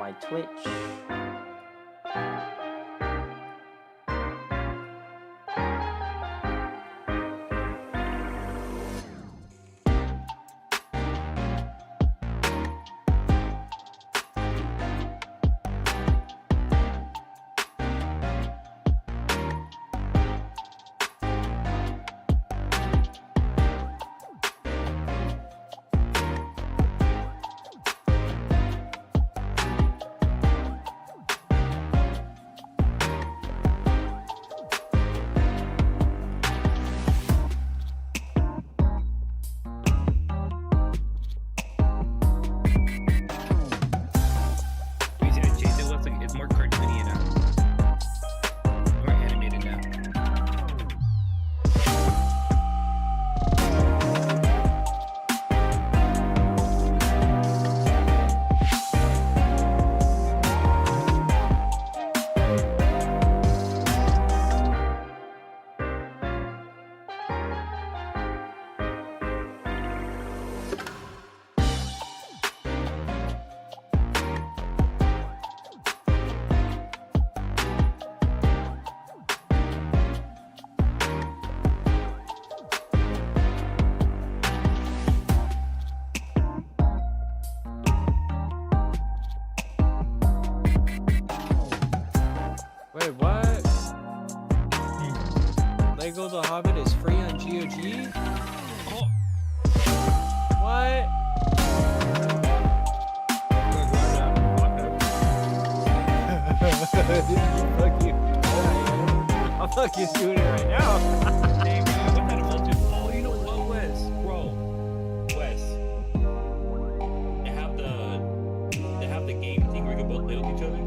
my Twitch. It's more cartoony now. More animated now. Wait, what? Lego The Hobbit is free on GOG? Oh, What? Fuck you. I'll fucking doing it right now. dang, bro, I went out of multi. Oh, you know what, Wes? Bro, Wes. They have the game thing where you can both play with each other.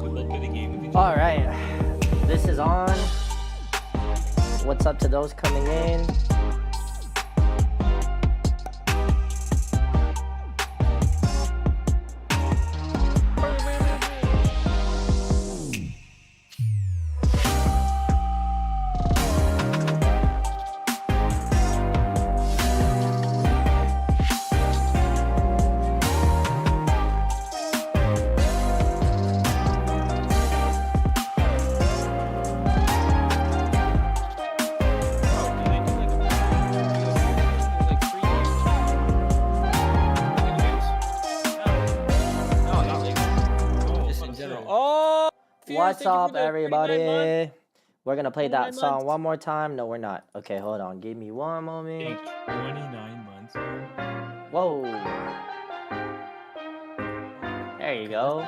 We both play the game with each other. Alright, this is on. What's up to those coming in? What's up, everybody? We're gonna play that song one more time. No, we're not. Okay, hold on. Give me one moment. 29 months. Whoa. There you go.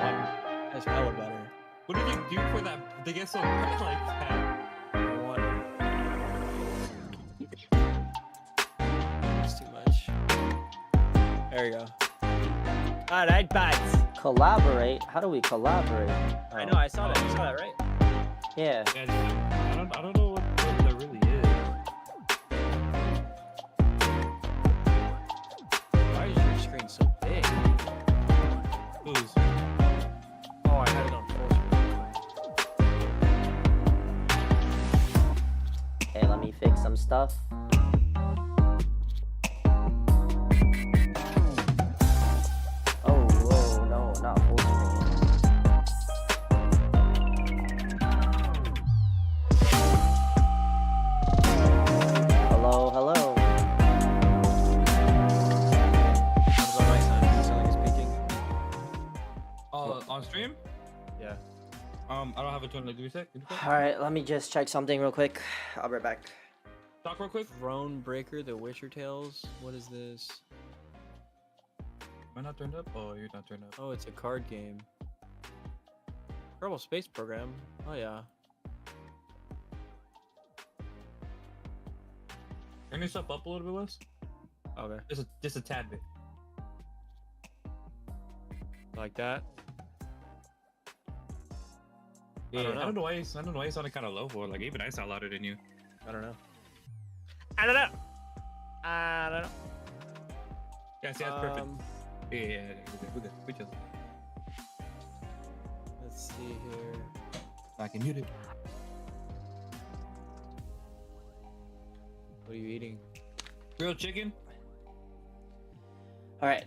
That's hella better. What did you do for that? They get so bright like that. It's too much. There you go. Alright, bats. Collaborate? How do we collaborate? I know, I saw that. You saw that, right? Yeah. Yeah, I don't know what that really is. Why is your screen so big? Who's? Oh, I had it on full screen. Okay, let me fix some stuff. Oh, whoa, no, not full screen. Hello, hello. Comes on my son. Does it sound like he's speaking? On stream? Yeah. I don't have a turn. Like, do we say? Alright, let me just check something real quick. I'll be right back. Talk real quick. Throne Breaker, The Witcher Tales. What is this? Am I not turned up? Oh, you're not turned up. Oh, it's a card game. Kerbal Space Program. Oh yeah. Turn yourself up a little bit, Wes. Okay. Just a tad bit. Like that. Yeah, I don't know. why you sounded kind of low for. Like even I sound louder than you. I don't know. I don't know. I don't know. Yeah, see, that's perfect. Yeah, we're good. We chill. Let's see here. I can mute it. What are you eating? Grilled chicken. Alright.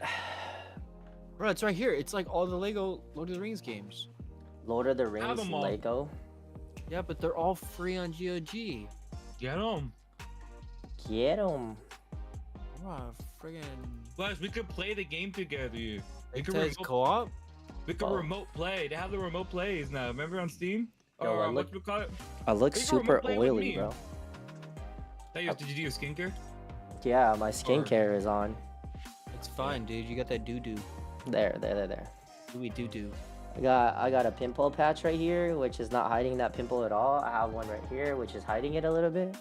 Bro, it's right here. It's like all the Lego Lord of the Rings games. Lord of the Rings them all. Lego. Yeah, but they're all free on GOG. Get them. Get 'em. Wow, friggin'. Plus, we could play the game together. We It could, says remote, co-op? we could Oh. remote play. They have the remote plays now. Remember on Steam? Yo, Or I look- what you call it? I look You can super remote play with oily, me. bro. Did you do your skincare? Yeah, my skincare is on. It's fine, dude. You got that doo-doo. There. Dooey doo-doo. I got a pimple patch right here, which is not hiding that pimple at all. I have one right here, which is hiding it a little bit.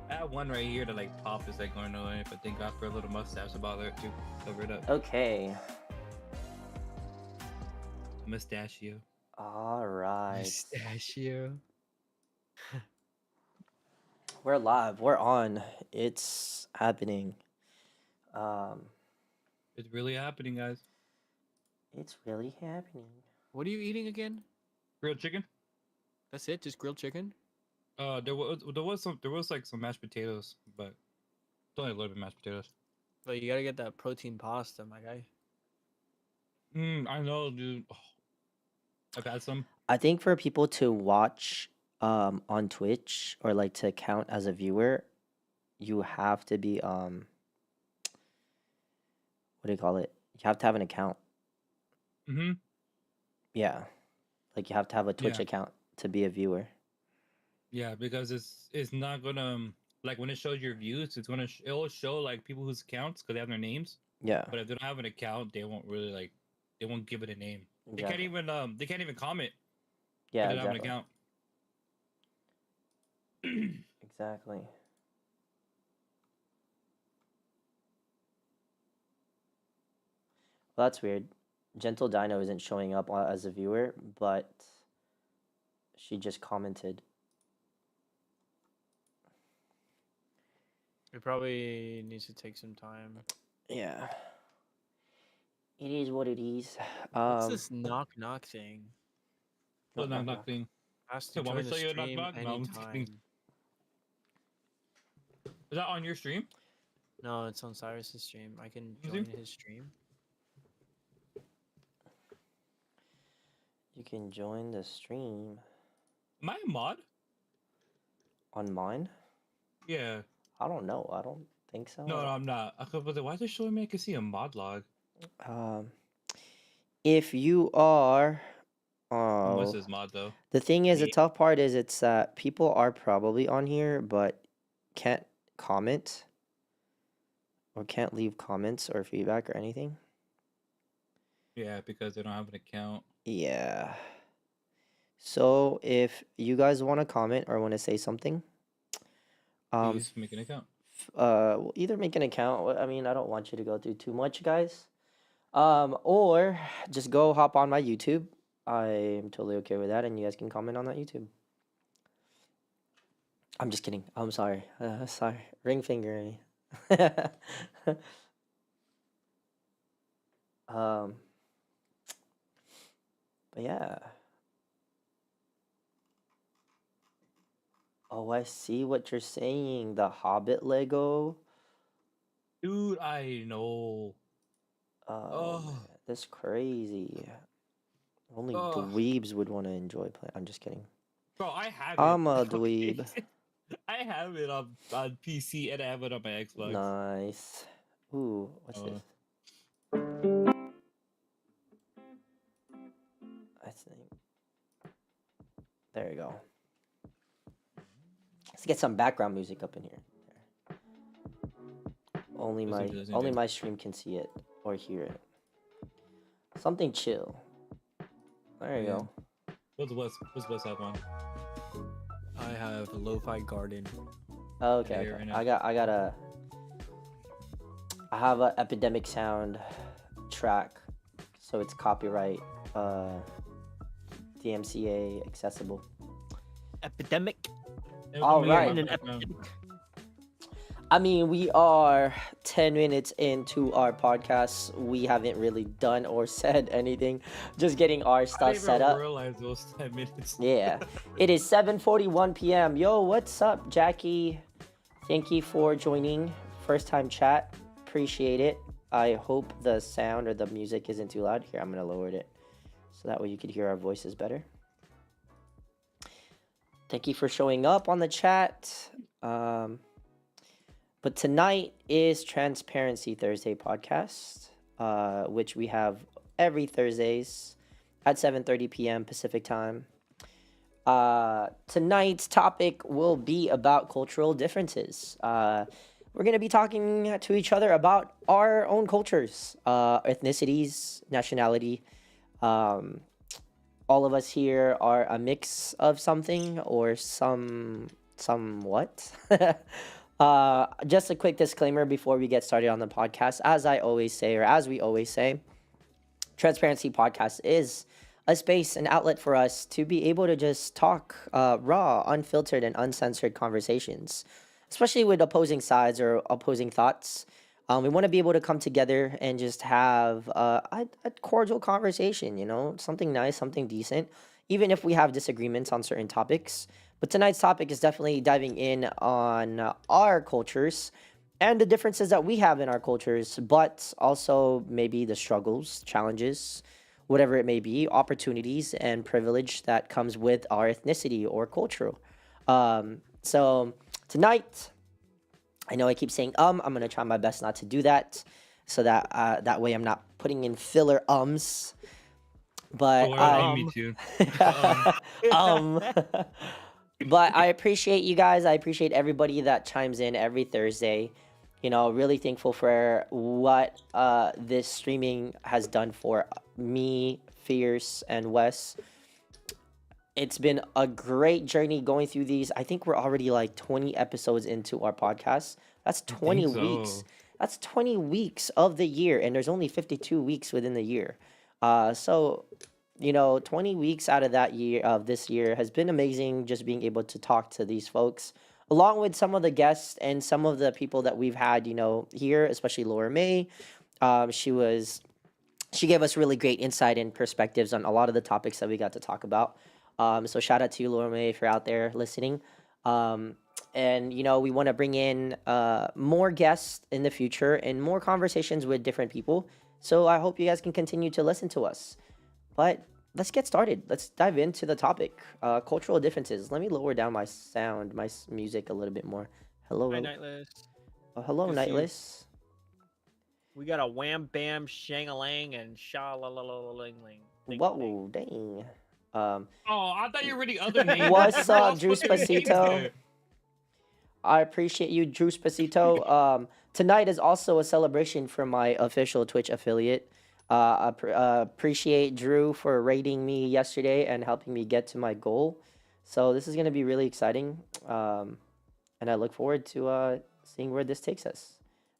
I have one right here to like pop is like going away, but thank God for a little mustache about there too. Cover it up. Okay. Mustachio. All right. Pistachio. We're live. We're on. It's happening. It's really happening, guys. It's really happening. What are you eating again? Grilled chicken. That's it? Just grilled chicken? There was like some mashed potatoes, but it's only a little bit mashed potatoes. But you gotta get that protein pasta, my guy. I know, dude. Oh, I've had some. I think for people to watch on Twitch or like to count as a viewer, you have to be what do you call it? You have to have an account. Mm-hmm. Yeah. Like you have to have a Twitch Yeah. account to be a viewer. Yeah, because it's not gonna like when it shows your views, it'll show like people whose accounts because they have their names. Yeah. But if they don't have an account, they won't really they won't give it a name. Exactly. They can't even comment Yeah, if they don't have an exactly. account. Exactly. Well, that's weird. Gentle Dino isn't showing up as a viewer, but she just commented. It probably needs to take some time. Yeah. It is what it is. What's this knock knock thing? Well, knock, not knock. thing. Ask to Hey, want me join to the show you a knock stream knock? No, I'm just kidding. anytime. Is that on your stream? No, it's on Cyrus's stream. I can Is join it? his stream. You can join the stream Am I a mod? on mine. Yeah. I don't know. I don't think so. No, I'm not. But why is it showing me? I can see a mod log. If you are, Unless oh, it's mod though. the thing is, the Me. tough part is it's that people are probably on here, but can't comment or can't leave comments or feedback or anything. Yeah, because they don't have an account. Yeah. So if you guys want to comment or want to say something, Please make an account. either make an account. I mean, I don't want you to go through too much, guys. Or just go hop on my YouTube. I'm totally okay with that, and you guys can comment on that YouTube. I'm just kidding. I'm sorry. Sorry. Ring finger. But yeah. Oh, I see what you're saying. The Hobbit Lego. Dude, I know. Oh, Oh. man, that's crazy. Only Oh. dweebs would want to enjoy playing. I'm just kidding. Bro, I have it. I'm a okay? dweeb. I have it on PC and I have it on my Xbox. Nice. Ooh, what's this? I think. There you go. Let's get some background music up in here. There. Only Doesn't my do, doesn't only do. my stream can see it or hear it. Something chill. There you Yeah. go. What's Wes have on? I have Lo-Fi Garden. Okay, hear it okay. right now. I have a Epidemic Sound track, so it's copyright, DMCA accessible. Epidemic. All Let me hear right. my An background. epidemic. I mean, we are 10 minutes into our podcast. We haven't really done or said anything. Just getting our I stuff didn't set even up. realize it was 10 minutes. Yeah. It is 7:41 p.m. Yo, what's up, Jackie? Thank you for joining. First time chat. Appreciate it. I hope the sound or the music isn't too loud. Here, I'm gonna lower it so that way you could hear our voices better. Thank you for showing up on the chat. But tonight is Transparency Thursday podcast, which we have every Thursdays at 7:30 p.m. Pacific time. Tonight's topic will be about cultural differences. We're going to be talking to each other about our own cultures, ethnicities, nationality. All of us here are a mix of something or somewhat. Just a quick disclaimer before we get started on the podcast. As I always say, or as we always say, Transparency Podcast is a space, an outlet for us to be able to just talk raw, unfiltered, and uncensored conversations, especially with opposing sides or opposing thoughts. We want to be able to come together and just have a cordial conversation, something nice, something decent, even if we have disagreements on certain topics. But tonight's topic is definitely diving in on our cultures and the differences that we have in our cultures, but also maybe the struggles, challenges, whatever it may be, opportunities and privilege that comes with our ethnicity or culture. So tonight, I know I keep saying I'm gonna try my best not to do that, so that that way I'm not putting in filler ums. But Me too. But I appreciate you guys. I appreciate everybody that chimes in every Thursday. Really thankful for what this streaming has done for me, Fierce, and Wes. It's been a great journey going through these. I think we're already like 20 episodes into our podcast. That's 20 weeks. That's 20 weeks of the year, and there's only 52 weeks within the year. So 20 weeks out of this year has been amazing, just being able to talk to these folks, along with some of the guests and some of the people that we've had, here, especially Laura May. She gave us really great insight and perspectives on a lot of the topics that we got to talk about. So shout out to you, Laura May, if you're out there listening. And we want to bring in more guests in the future and more conversations with different people. So I hope you guys can continue to listen to us. But let's get started. Let's dive into the topic. Cultural differences. Let me lower down my sound, my music a little bit more. Hello. Hi, Nightless. Oh, hello, Good to see you. Nightless. We got a wham bam shang-a-lang and sha-la-la-la-ling-ling. Whoa, dang. Oh, I thought you were the other name. What's up, Drew Spacito? I appreciate you, Drew Spacito. Tonight is also a celebration for my official Twitch affiliate. I appreciate Drew for rating me yesterday and helping me get to my goal. So this is going to be really exciting. And I look forward to seeing where this takes us.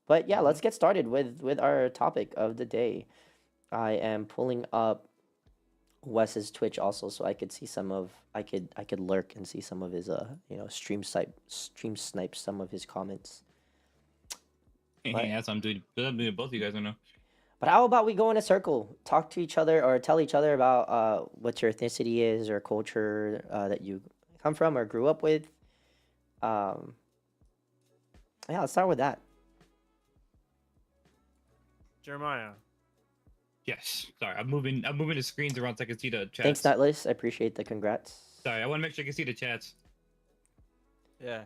But yeah, let's get started with our topic of the day. I am pulling up Wes's Twitch also, so I could see I could lurk and see some of his stream snipe some of his comments. Hey, that's what I'm doing. I'm doing both of you guys. I know. But how about we go in a circle, talk to each other, or tell each other about what your ethnicity is or culture that you come from or grew up with. Yeah, let's start with that. Jeremiah. Yes. Sorry, I'm moving the screens around so I can see the chats. Thanks, Nutless. I appreciate the congrats. Sorry, I want to make sure I can see the chats. Yeah.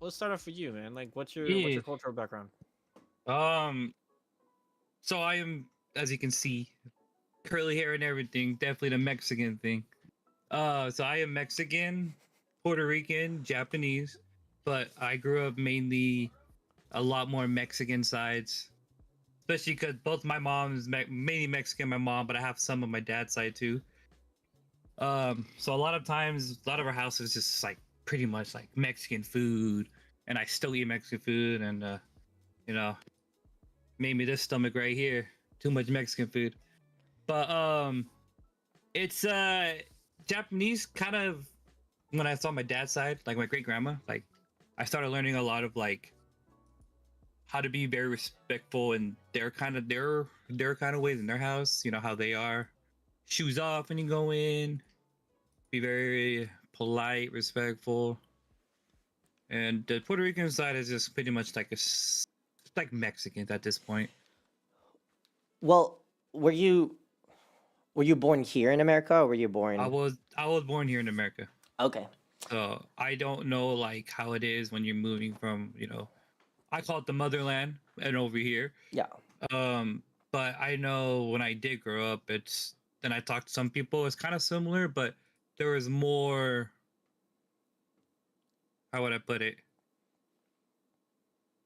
Let's start off with you, man. Like, what's your cultural background? So I am, as you can see, curly hair and everything. Definitely the Mexican thing. So I am Mexican, Puerto Rican, Japanese, but I grew up mainly a lot more Mexican sides. Especially because both my moms mainly Mexican, my mom, but I have some of my dad's side too. So a lot of times, a lot of our house is just like pretty much like Mexican food, and I still eat Mexican food, and made me this stomach right here. Too much Mexican food, but it's Japanese kind of. When I saw my dad's side, like my great grandma, like I started learning a lot of like how to be very respectful in their kind of ways in their house. You know how they are. Shoes off when you go in. Be very polite, respectful. And the Puerto Rican side is just pretty much like like Mexicans at this point. Well, were you born here in America or were you born? I was born here in America. Okay. So I don't know like how it is when you're moving from, I call it the motherland and over here. Yeah. But I know when I did grow up, then I talked to some people, it's kind of similar, but there was more, how would I put it?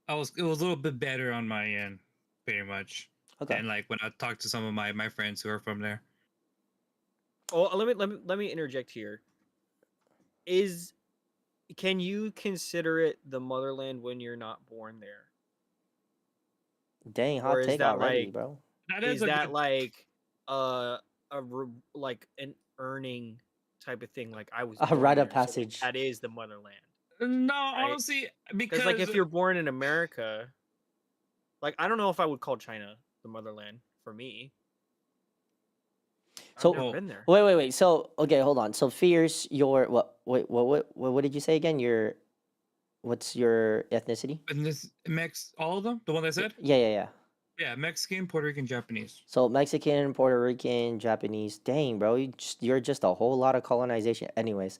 It was a little bit better on my end, pretty much. Okay. And like when I talked to some of my friends who are from there. Oh, let me interject here. Can you consider it the motherland when you're not born there? Dang, Or hot is take that already, like bro. That is a that good- like like an earning type of thing? Like I was A born rite of there, so, like, passage. that is the motherland. No, Right? honestly, Because like if you're born in America, like I don't know if I would call China the motherland for me. I've So- never been there. Wait. So, okay, hold on. So, Fierce, your what did you say again? What's your ethnicity? and this all of them, the one I said, Yeah. yeah, Mexican, Puerto Rican, Japanese. So, Mexican, Puerto Rican, Japanese. Dang, bro, you're just a whole lot of colonization. Anyways.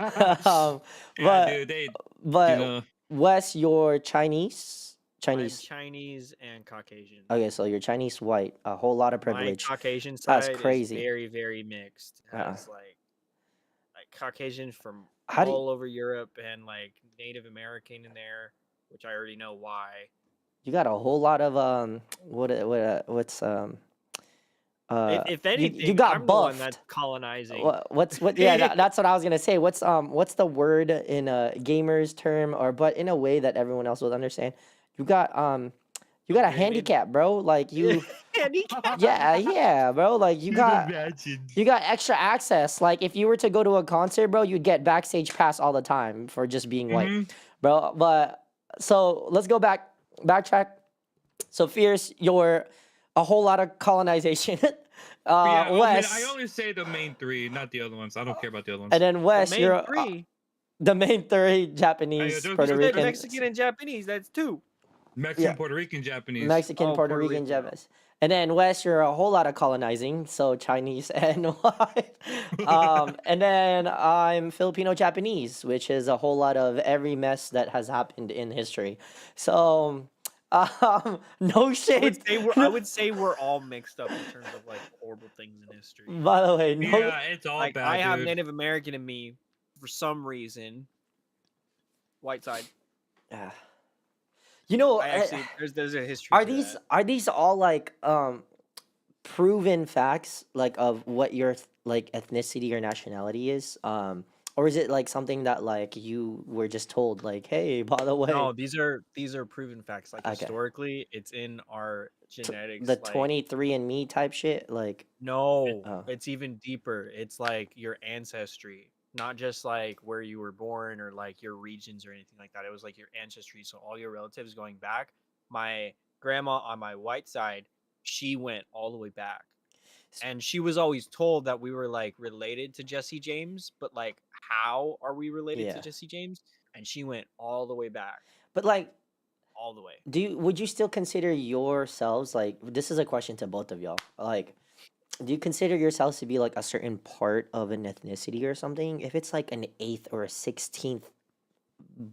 Yeah, but dude, they, but Wes, you're Chinese. I'm Chinese. Chinese and Caucasian. Okay, so you're Chinese white. A whole lot of My privilege. Caucasian That's side crazy. is very, very mixed. It Uh-uh. has like Caucasians from How do you- all over Europe and like Native American in there, which I already know why. You got a whole lot of what's If anything, you got I'm the one buffed. that's colonizing. Yeah, that's what I was gonna say. What's the word in a gamer's term, but in a way that everyone else will understand? You got a Pyramid. handicap, bro. Like you, Handicap. yeah, bro. Like you got extra access. Like if you were to go to a concert, bro, you'd get backstage pass all the time for just being white, Mhm. bro. But so let's go backtrack. So Fierce, you're a whole lot of colonization. Yeah, Wes, I only say the main three, not the other ones. I don't care about the other ones. and then Wes, The you're main three. the main three: Japanese, those- Puerto those- You said Rican, Mexican and Japanese. That's two. Mexican, yeah. Puerto Rican, Japanese. Mexican, Oh, Puerto Puerto Rican, Rican, no. Japanese. And then Wes, you're a whole lot of colonizing, so Chinese and white. And then I'm Filipino Japanese, which is a whole lot of every mess that has happened in history. So, no shade. I would say we're all mixed up in terms of like horrible things in history. By the way, no. Yeah, it's all Like bad, I have dude. Native American in me for some reason. White side. Ah. You know, I actually there's a history. are to these that. are these all like proven facts like of what your like ethnicity or nationality is? Or is it like something that like you were just told like, hey, by the way, No, these are proven facts. Like Okay. historically, it's in our genetics. the like, 23andMe type shit? Like, No, Oh. it's even deeper. It's like your ancestry, not just like where you were born or like your regions or anything like that. It was like your ancestry. So all your relatives going back. My grandma on my white side, she went all the way back. And she was always told that we were like related to Jesse James, but like how are we related Yeah. to Jesse James? And she went all the way back, but like, all the way. would you still consider yourselves like, this is a question to both of y'all. Like, do you consider yourselves to be like a certain part of an ethnicity or something? If it's like an 8th or a 16th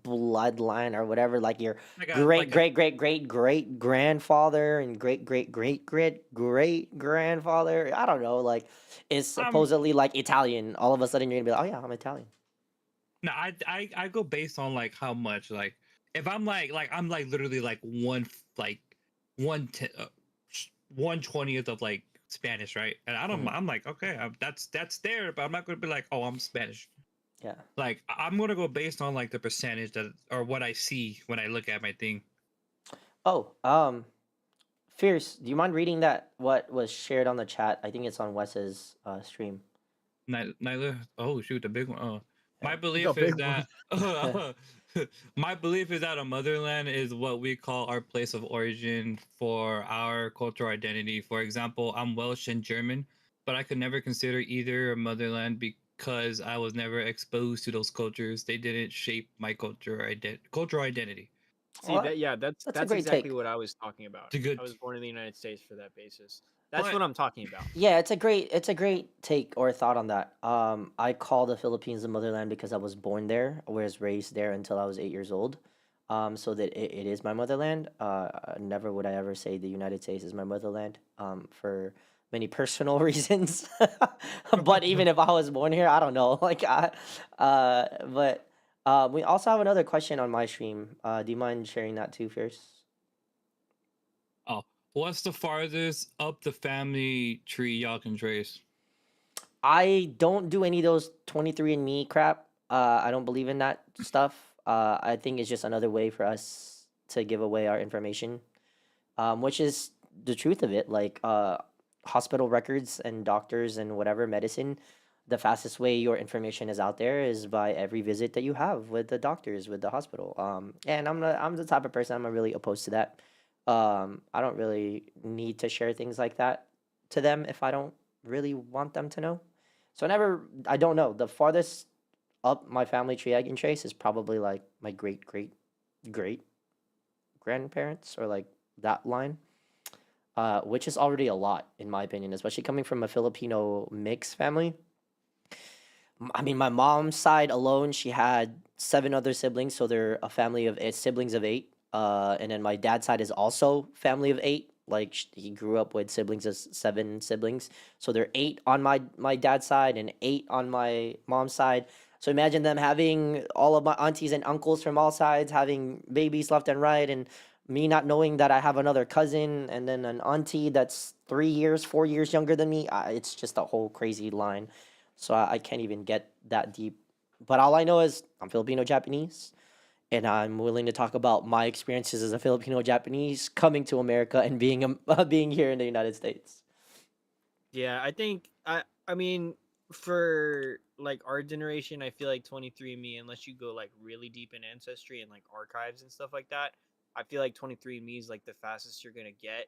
bloodline or whatever, like your Like a- great like a- great great great great grandfather and great great great great great grandfather, I don't know, like is supposedly like Italian, all of a sudden you're gonna be like, oh yeah, I'm Italian. No, I go based on like how much, like if I'm like I'm like literally like one 1/20th of like Spanish, right? And I don't, Mhm. I'm like, okay, that's there, but I'm not gonna be like, oh, I'm Spanish. Yeah. Like I'm gonna go based on like the percentage that or what I see when I look at my thing. Oh, Fierce, do you mind reading that what was shared on the chat? I think it's on Wes's stream. Nyla, oh shoot, the big one. Oh, my Yeah. belief The is big one. that my belief is that a motherland is what we call our place of origin for our cultural identity. For example, I'm Welsh and German, but I could never consider either a motherland because I was never exposed to those cultures. They didn't shape my cultural identity. See Well, that? Yeah, that's that's a that's great exactly take. what I was talking about. It's a I good, was born in the United States for that basis. That's but what I'm talking about. Yeah, it's a great take or thought on that. I call the Philippines the motherland because I was born there, I was raised there until I was 8 years old. So that it is my motherland. Never would I ever say the United States is my motherland. For many personal reasons. But even if I was born here, I don't know. But we also have another question on my stream. Do you mind sharing that too, Fierce? oh, what's the farthest up the family tree y'all can trace? I don't do any of those 23andMe crap. I don't believe in that stuff. I think it's just another way for us to give away our information, which is the truth of it. Like hospital records and doctors and whatever medicine, the fastest way your information is out there is by every visit that you have with the doctors, with the hospital. And I'm the type of person I'm really opposed to that. I don't really need to share things like that to them if I don't really want them to know. So I don't know. The farthest up my family tree I can trace is probably like my great great great grandparents or like that line, which is already a lot in my opinion, especially coming from a Filipino mixed family. I mean, my mom's side alone, she had seven other siblings, so they're a family of eight, siblings of eight. And then my dad's side is also family of eight. Like he grew up with siblings of seven siblings, so there are eight on my dad's side and eight on my mom's side. So imagine them having all of my aunties and uncles from all sides having babies left and right, and me not knowing that I have another cousin and then an auntie that's 3 years, 4 years younger than me. It's just a whole crazy line. So I can't even get that deep. But all I know is I'm Filipino Japanese, and I'm willing to talk about my experiences as a Filipino Japanese coming to America and being here in the United States. Yeah, I think I mean for like our generation, I feel like 23andMe, unless you go like really deep in ancestry and like archives and stuff like that, I feel like 23andMe is like the fastest you're gonna get,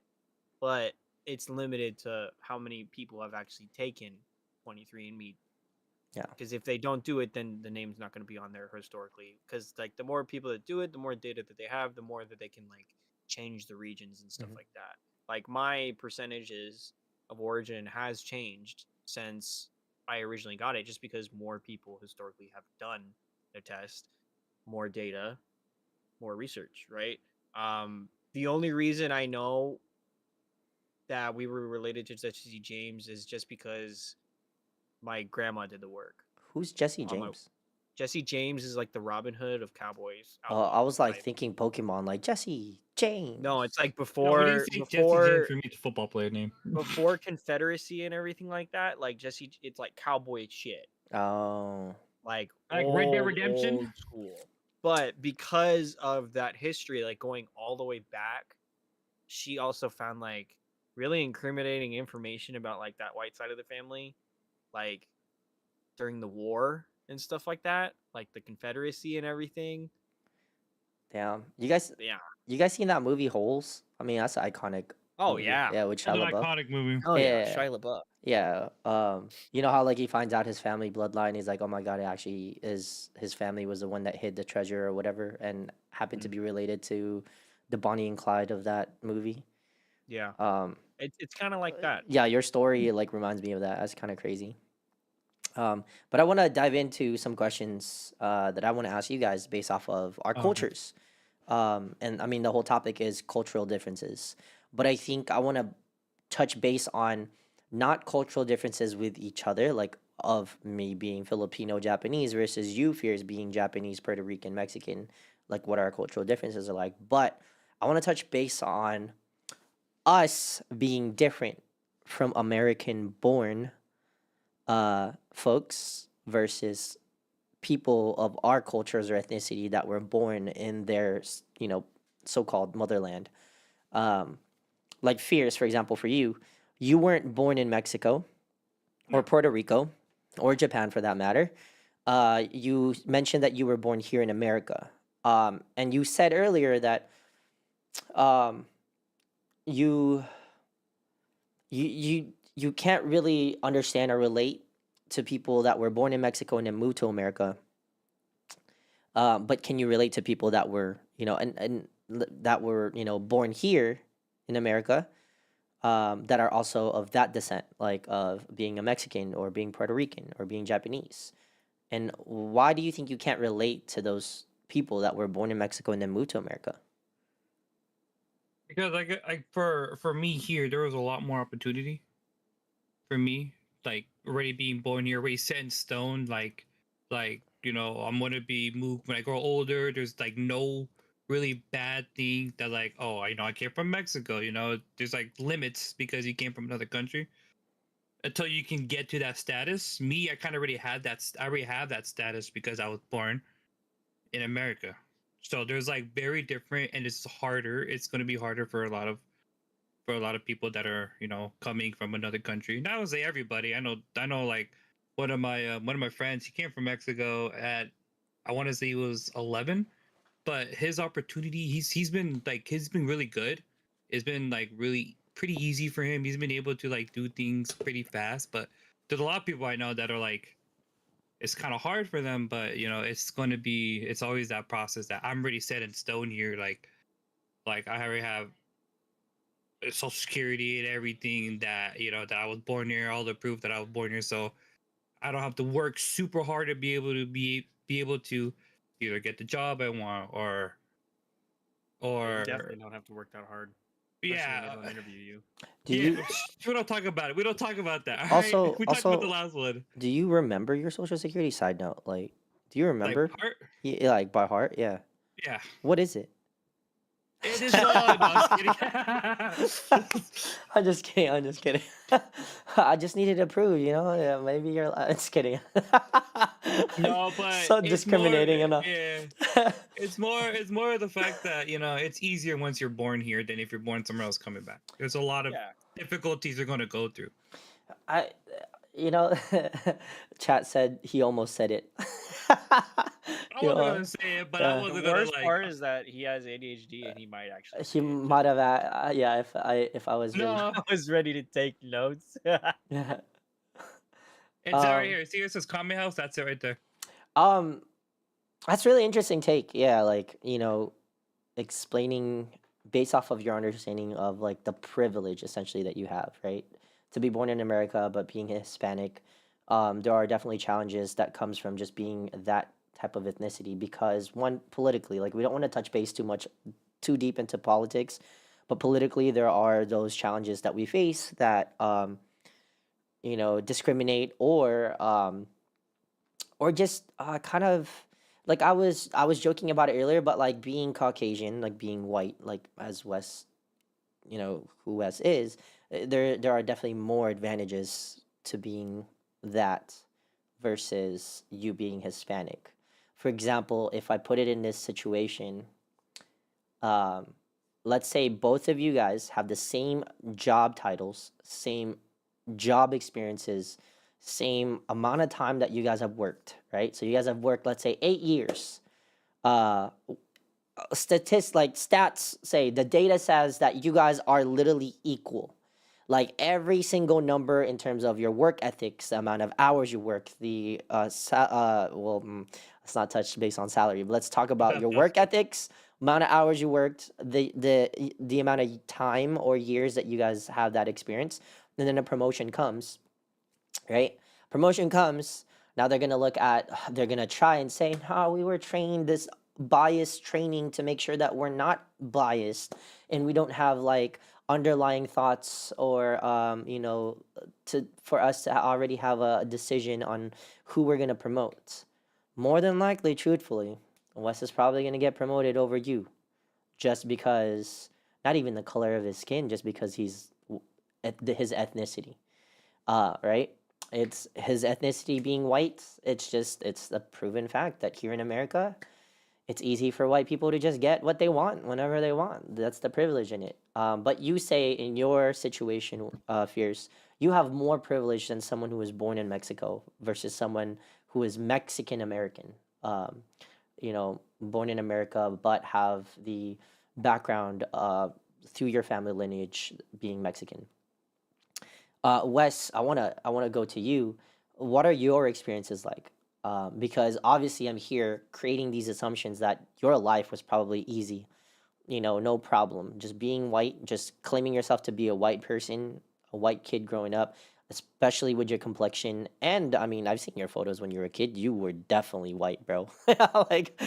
but it's limited to how many people have actually taken 23andMe. Yeah. Because if they don't do it, then the name's not going to be on there historically. Because like the more people that do it, the more data that they have, the more that they can like change the regions and stuff Mhm. like that. Like my percentages of origin has changed since I originally got it, just because more people historically have done the test, more data, more research, right? The only reason I know that we were related to Jesse James is just because my grandma did the work Who's Jesse on my James? Jesse James is like the Robin Hood of cowboys I outlaw was like type. thinking Pokemon, like Jesse No, it's James. like No, when you say Jesse James, for me, it's a football player name. before Confederacy and everything like that. Like Jesse, it's like cowboy shit, Oh, like Like Red Dead old Redemption. old school. But because of that history, like going all the way back, she also found like really incriminating information about like that white side of the family, like during the war and stuff like that, like the Confederacy and everything. damn. You guys seen that movie Holes? I mean, that's an iconic Oh movie. yeah. Yeah, with That's Shia an LaBeouf. iconic movie. Oh yeah, Yeah, Shia LaBeouf. yeah. You know how like he finds out his family bloodline. He's like, oh my god, it actually is his family was the one that hid the treasure or whatever, and happened to Mhm. be related to the Bonnie and Clyde of that movie. Yeah. Um, It's kind of like that. yeah, your story like reminds me of that. That's kind of crazy. But I want to dive into some questions that I want to ask you guys based off of our Okay. cultures. And I mean, the whole topic is cultural differences. But I think I want to touch base on not cultural differences with each other, like of me being Filipino Japanese versus you, Fears, being Japanese, Puerto Rican, Mexican, like what our cultural differences are like. But I want to touch base on us being different from American born folks versus people of our cultures or ethnicity that were born in their so-called motherland. um, like Fears, for example, for you, you weren't born in Mexico or No. Puerto Rico or Japan for that matter. You mentioned that you were born here in America. And you said earlier that um, you you can't really understand or relate to people that were born in Mexico and then moved to America. But can you relate to people that were, and that were born here in America, that are also of that descent, like of being a Mexican or being Puerto Rican or being Japanese. And why do you think you can't relate to those people that were born in Mexico and then moved to America? Because for me here, there was a lot more opportunity for me. Like already being born here, already set in stone. I'm gonna be moved when I grow older. There's like no really bad thing that like, oh, I came from Mexico. There's like limits because you came from another country until you can get to that status. Me, I kind of already had that. I already have that status because I was born in America. So there's like very different, and it's harder. It's going to be harder for a lot of people that are coming from another country. Not to say everybody. I know like one of my friends. He came from Mexico at, I want to say he was 11, but his opportunity, he's been really good. It's been like really pretty easy for him. He's been able to like do things pretty fast. But there's a lot of people I know that are like, it's kind of hard for them, but it's always that process that I'm already set in stone here. Like I already have social security and everything, that I was born here, all the proof that I was born here. So I don't have to work super hard to be able to either get the job I want Yeah, you or definitely don't have to work that hard, especially when they yeah. don't interview you. Do Yeah, you we don't talk about it. We don't talk about that. All right, also we talked about the also last one. do you remember your social security? Side note, like, do you Like remember? part, Yeah, like by heart? Yeah. yeah. What is it? It is not. No, I was kidding. I'm just kidding. I'm just kidding. I just needed to prove, yeah, maybe you're. Just kidding. No, but So it's more. discriminating enough. Yeah, it's more of the fact that it's easier once you're born here than if you're born somewhere else coming back. There's a lot of Yeah, difficulties you're going to go through. I, you know, Chat said he almost said it. I you wasn't know, gonna say it, but I yeah. the wasn't gonna worst like. part is that he has ADHD and he might actually He say it. might have, yeah. If I was really, No, I was ready to take notes. yeah. it's right Um, here. See, it says Kame House. That's it right there. um, that's really interesting take. Yeah, like explaining based off of your understanding of like the privilege essentially that you have, right? To be born in America, but being Hispanic, there are definitely challenges that comes from just being that type of ethnicity because one politically, like we don't want to touch base too deep into politics, but politically there are those challenges that we face that discriminate or just kind of like I was joking about it earlier, but like being Caucasian, like being white, like as Wes, who Wes is, there are definitely more advantages to being that versus you being Hispanic. For example, if I put it in this situation, um, let's say both of you guys have the same job titles, same job experiences, same amount of time that you guys have worked, right? So you guys have worked, let's say, 8 years. Uh, stats say the data says that you guys are literally equal. Like every single number in terms of your work ethics, the amount of hours you work, let's not touch based on salary, but let's talk about your work ethics, amount of hours you worked, the amount of time or years that you guys have that experience, and then a promotion comes, right? Promotion comes. Now they're gonna try and say, no, we were trained this biased training to make sure that we're not biased and we don't have like underlying thoughts or to for us to already have a decision on who we're gonna promote. More than likely, truthfully, Wes is probably gonna get promoted over you, just because not even the color of his skin, just because his ethnicity, right? It's his ethnicity being white. It's a proven fact that here in America, it's easy for white people to just get what they want whenever they want. That's the privilege in it. But you say in your situation, Fierce, you have more privilege than someone who was born in Mexico versus someone who is Mexican American. Born in America but have the background through your family lineage being Mexican. Wes, I wanna go to you. What are your experiences like? Because obviously I'm here creating these assumptions that your life was probably easy. no problem. Just being white, just claiming yourself to be a white person, a white kid growing up, especially with your complexion. And I mean, I've seen your photos when you were a kid. You were definitely white, bro. Like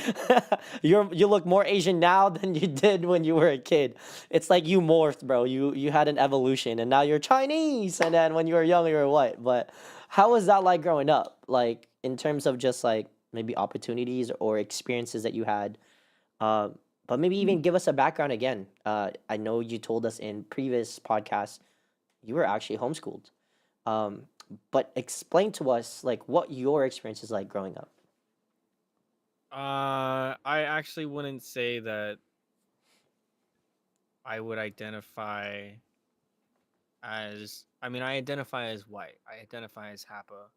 you look more Asian now than you did when you were a kid. It's like you morphed, bro. You had an evolution, and now you're Chinese. And then when you were young, you were white. But how was that like growing up? Like in terms of just like maybe opportunities or experiences that you had. Uh, but maybe even give us a background again. I know you told us in previous podcasts you were actually homeschooled. Um, but explain to us like what your experience is like growing up. I actually wouldn't say that I would identify as. I mean, I identify as white. I identify as Hapa.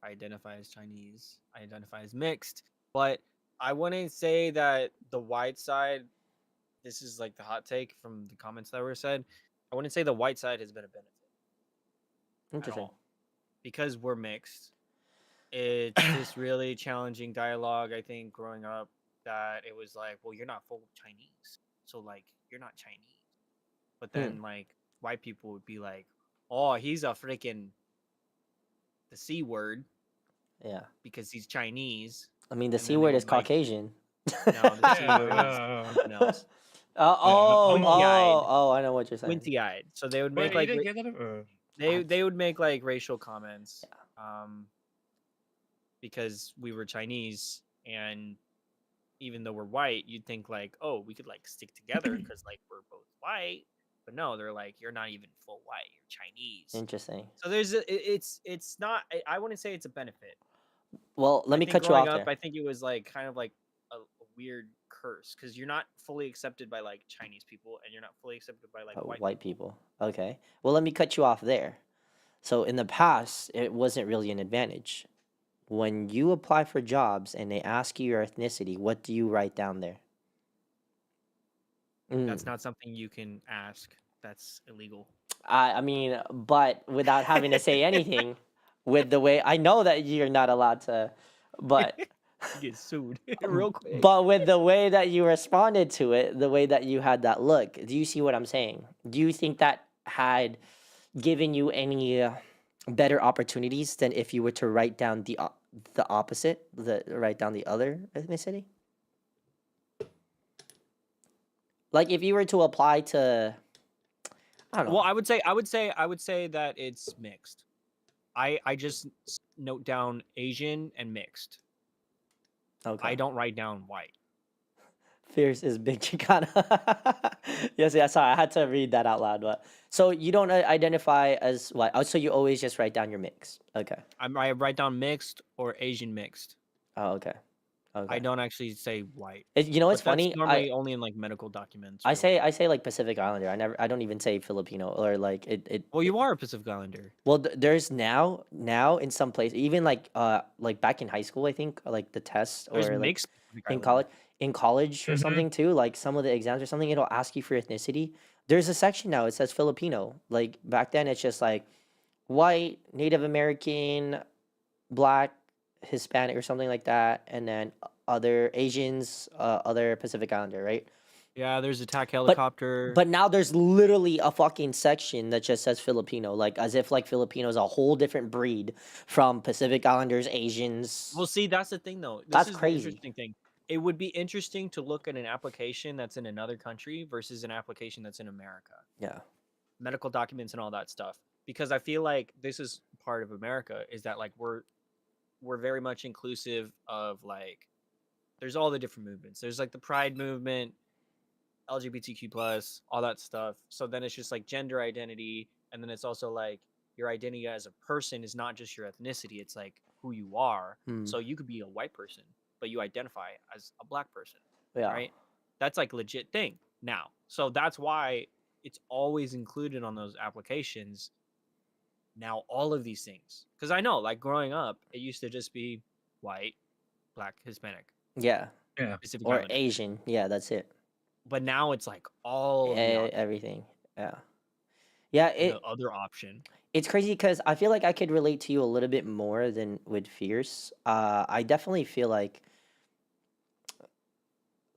I identify as Chinese. I identify as mixed. But I wouldn't say that the white side. This is like the hot take from the comments that were said. I wouldn't say the white side has been a benefit at Interesting. all because we're mixed. It's this really challenging dialogue. I think growing up that it was like, well, you're not full Chinese, so like you're not Chinese. But then like white people would be like, oh, he's a freaking the C word Yeah. because he's Chinese. I mean, the And C then they word would is like, Caucasian. no, the C Yeah, word is something else. Oh, Winky-eyed. I know what you're saying. Squinty-eyed. So they would make Wait, you like didn't get that? they would make like racial comments, because we were Chinese, and even though we're white, you'd think like, oh, we could like stick together because like we're both white. But no, they're like, you're not even full white. You're Chinese. Interesting. So it's not. I wouldn't say it's a benefit. Well, let I me think cut you growing off up, there. I think it was like kind of like a weird curse because you're not fully accepted by like Chinese people, and you're not fully accepted by like White people. Okay. Well, let me cut you off there. So in the past, it wasn't really an advantage. When you apply for jobs and they ask you your ethnicity, what do you write down there? That's not something you can ask. That's illegal. I mean, but without having to say anything, with the way I know that you're not allowed to, but You get sued real quick. but with the way that you responded to it, the way that you had that look, do you see what I'm saying? Do you think that had given you any better opportunities than if you were to write down the opposite, write down the other ethnicity? Like if you were to apply to, I don't know. Well, I would say that it's mixed. I just note down Asian and mixed. Okay. I don't write down white. Fierce is big Chicana. Yes, yeah, sorry, I had to read that out loud. But so you don't identify as what? Oh, so you always just write down your mix. Okay. I write down mixed or Asian mixed. Oh, okay. Okay. I don't actually say white. You know what's But that's funny? normally only in like medical documents. or I say like Pacific Islander. I don't even say Filipino or like it. Well, you are a Pacific Islander. Well, there's now in some places, even like back in high school, I think like the test There's or like mixed Pacific in Islander. college or Mhm. something too, like some of the exams or something, it'll ask you for ethnicity. There's a section now, it says Filipino. Like back then it's just like white, Native American, black, Hispanic or something like that, and then other Asians, other Pacific Islander, right? Yeah, there's attack helicopter. But now there's literally a fucking section that just says Filipino, like as if like Filipino is a whole different breed from Pacific Islanders, Asians. Well, see, that's the thing though. That's This is crazy. the interesting thing. It would be interesting to look at an application that's in another country versus an application that's in America. Yeah. Medical documents and all that stuff. Because I feel like this is part of America is that like we're very much inclusive of like there's all the different movements. There's like the pride movement, LGBTQ plus, all that stuff. So then it's just like gender identity, and then it's also like your identity as a person is not just your ethnicity, it's like who you are. Hmm. So you could be a white person, but you identify as a black person, Yeah. right? That's like legit thing now. So that's why it's always included on those applications. Now all of these things, because I know, like growing up, it used to just be white, black, Hispanic, Yeah. Yeah. Pacific Or Islander. Asian. Yeah, that's it. But now it's like all of the options, Everything. Yeah. Yeah, the other option. it's crazy because I feel like I could relate to you a little bit more than with Fierce. I definitely feel like,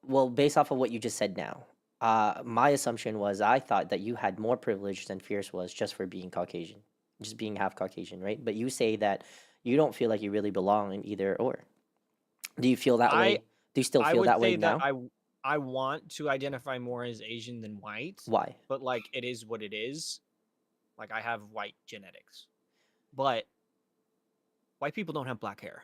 well, based off of what you just said now, my assumption was I thought that you had more privilege than Fierce was just for being Caucasian, just being half Caucasian, right? But you say that you don't feel like you really belong in either or. Do you feel that I way? Do you still I feel would that way say that now? I want to identify more as Asian than white, Why? but like it is what it is. Like I have white genetics, but white people don't have black hair.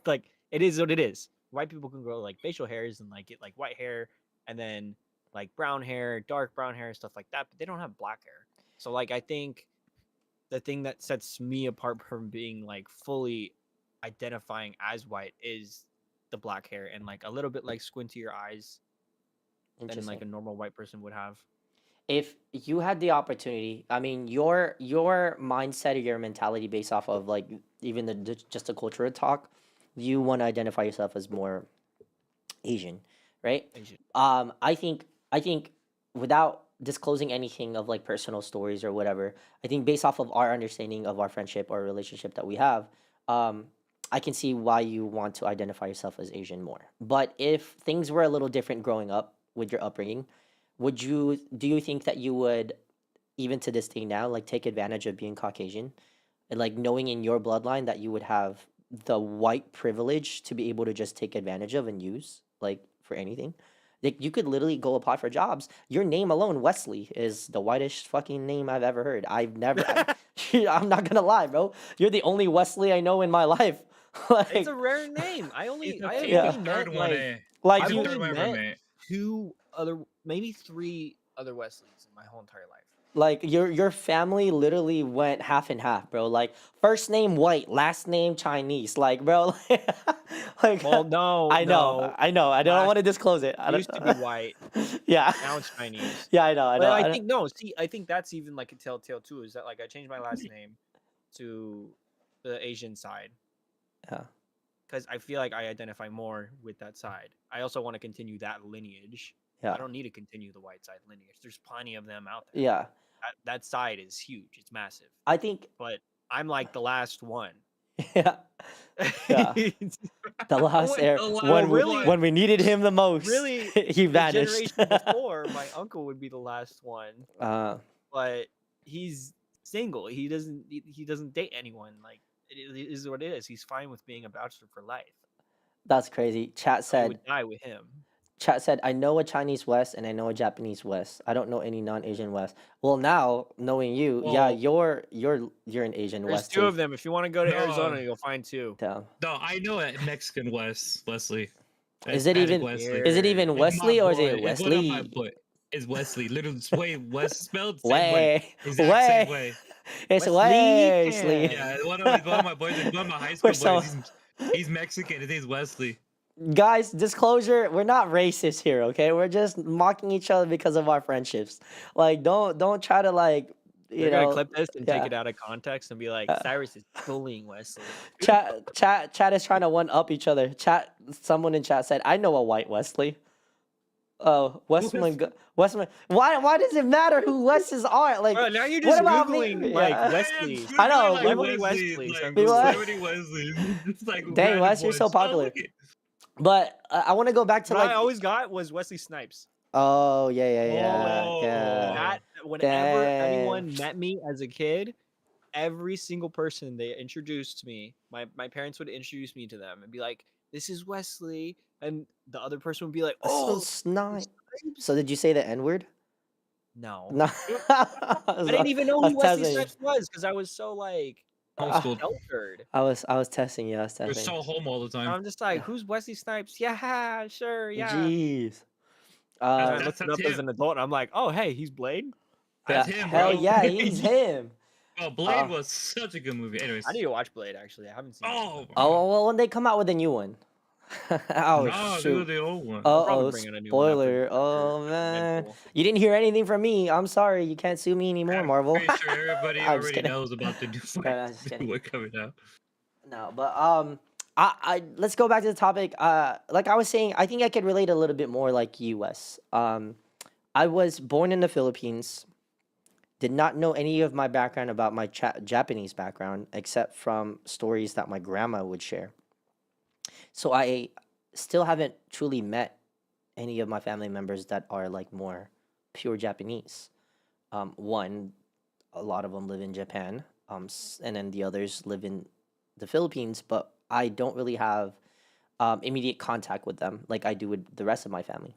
Like it is what it is. White people can grow like facial hairs and like get like white hair and then like brown hair, dark brown hair, stuff like that, but they don't have black hair. So like I think the thing that sets me apart from being like fully identifying as white is the black hair and like a little bit like squintier eyes than like a Interesting. normal white person would have. If you had the opportunity, I mean, your mindset or your mentality based off of like even just the cultural talk, you want to identify yourself as more Asian, right? Asian. I think without disclosing anything of like personal stories or whatever, I think based off of our understanding of our friendship or relationship that we have, um, I can see why you want to identify yourself as Asian more. But if things were a little different growing up with your upbringing, do you think that you would, even to this day now, like take advantage of being Caucasian and like knowing in your bloodline that you would have the white privilege to be able to just take advantage of and use like for anything? Like you could literally go apply for jobs. Your name alone, Wesley, is the whitest fucking name I've ever heard. I'm not gonna lie, bro. You're the only Wesley I know in my life. It's like a rare name. He's I have he's the yeah, only third met one, like eh? like He's I've the you third only one I ever met met. two other, maybe three other Wesleys in my whole entire life. like your family literally went half and half, bro. Like first name white, last name Chinese. Like, bro, like Well, no, I know, no. I know. I don't Last want to disclose it. I don't. used to be white. Yeah, Now it's Chinese. yeah, I know, I But know. I I don't, think no. See, I think that's even like a telltale too. Is that like I changed my last name to the Asian side yeah, because I feel like I identify more with that side. I also want to continue that lineage. yeah, I don't need to continue the white side lineage. There's plenty of them out there. yeah. That side is huge. It's massive. I think, But I'm like the last one. yeah, yeah. The last What air the Well, last really, when we needed him the most, really, he the vanished. generation before, my uncle would be the last one, uh, but he's single. He doesn't date anyone. Like it is what it is. He's fine with being a bachelor for life. that's crazy. So I would die with him. Chat said, I know a Chinese West and I know a Japanese West. I don't know any non-Asian West. Well, now knowing you, yeah, Well, you're an Asian There's West two too. of them. If you want to go to no, Arizona, you'll find two. Damn. no, I know a Mexican Wesley. Is it Attic even Wesley. is it even Weird. It's my Wesley or is boy. it It's one of my Wesley? boy. It's Wesley. Literally, it's way West spelled same way. Way, Exact same way. way. It's Wesley Wesley. can. Yeah, one of my boys, one of my high We're school so boys. He's Mexican. His name's Wesley. guys. Disclosure: we're not racist here. Okay, we're just mocking each other because of our friendships. Like, don't try to like They're gonna clip this and take yeah. it out of context and be like, Uh, Cyrus is bullying Wesley. Chat is trying to one up each other. Someone in chat said, "I know a white Wesley." Oh, Westman. Why does it matter who Wes's are? Like, Bro, now you're what just about me? googling like Yeah. Wesley. I know, Like Celebrity Wesley, Wesley. like on Be Google. what? celebrity Wesley. It's like Dang, random Wes, you're so boys. Oh, popular. look it. But I want to go back to What I like. always got was Wesley Snipes. Oh yeah. Oh. That whenever Dang. anyone met me as a kid, every single person they introduced to me, my parents would introduce me to them and be like, "This is Wesley," and the other person would be like, That's so "Oh, snide. Snipes?" So did you say the N word? No, No. I didn't even know I who was Wesley testing you. Snipes was because I was so like Homeschooled. sheltered. I was testing you. I was We're testing. so home all the time. I'm just like, "Who's Wesley Snipes?" Yeah, sure, yeah. Jeez. And I That's- looked it that's up as him. an adult, and I'm like, "Oh, hey, he's Blade." That's Yeah, him, hell bro. yeah, he's him. Oh, Blade Uh, was such a good movie. Anyways. I need to watch Blade. Actually, I haven't seen it. Oh. Oh well, when they come out with a new one. Oh No, they shoot. were the old one. I'll Uh probably oh, bring in a new one spoiler. after Oh man, Deadpool. you didn't hear anything from me. I'm sorry. You can't sue me anymore, I'm Marvel. pretty sure everybody I'm just already kidding. knows about the new I'm just kidding. one coming out. No, but I let's go back to the topic. Like I was saying, I think I could relate a little bit more like US. I was born in the Philippines. Did not know any of my background about my Japanese background except from stories that my grandma would share. So I still haven't truly met any of my family members that are like more pure Japanese. One, a lot of them live in Japan, and then the others live in the Philippines, but I don't really have immediate contact with them like I do with the rest of my family.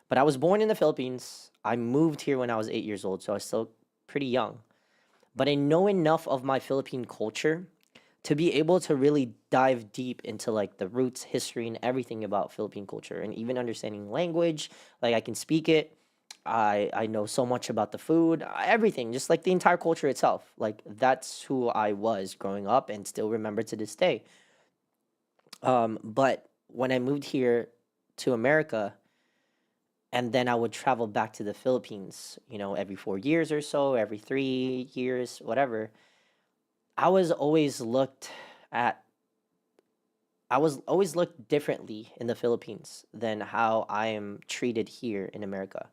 But I was born in the Philippines. I moved here when I was 8 years old, so I was still pretty young. But I know enough of my Philippine culture to be able to really dive deep into like the roots, history, and everything about Philippine culture, and even understanding language. Like I can speak it. I know so much about the food, everything, just like the entire culture itself. Like that's who I was growing up, and still remember to this day. But when I moved here to America, and then I would travel back to the Philippines, every 4 years or so, every 3 years, whatever. I was always looked at I was always looked differently in the Philippines than how I am treated here in America.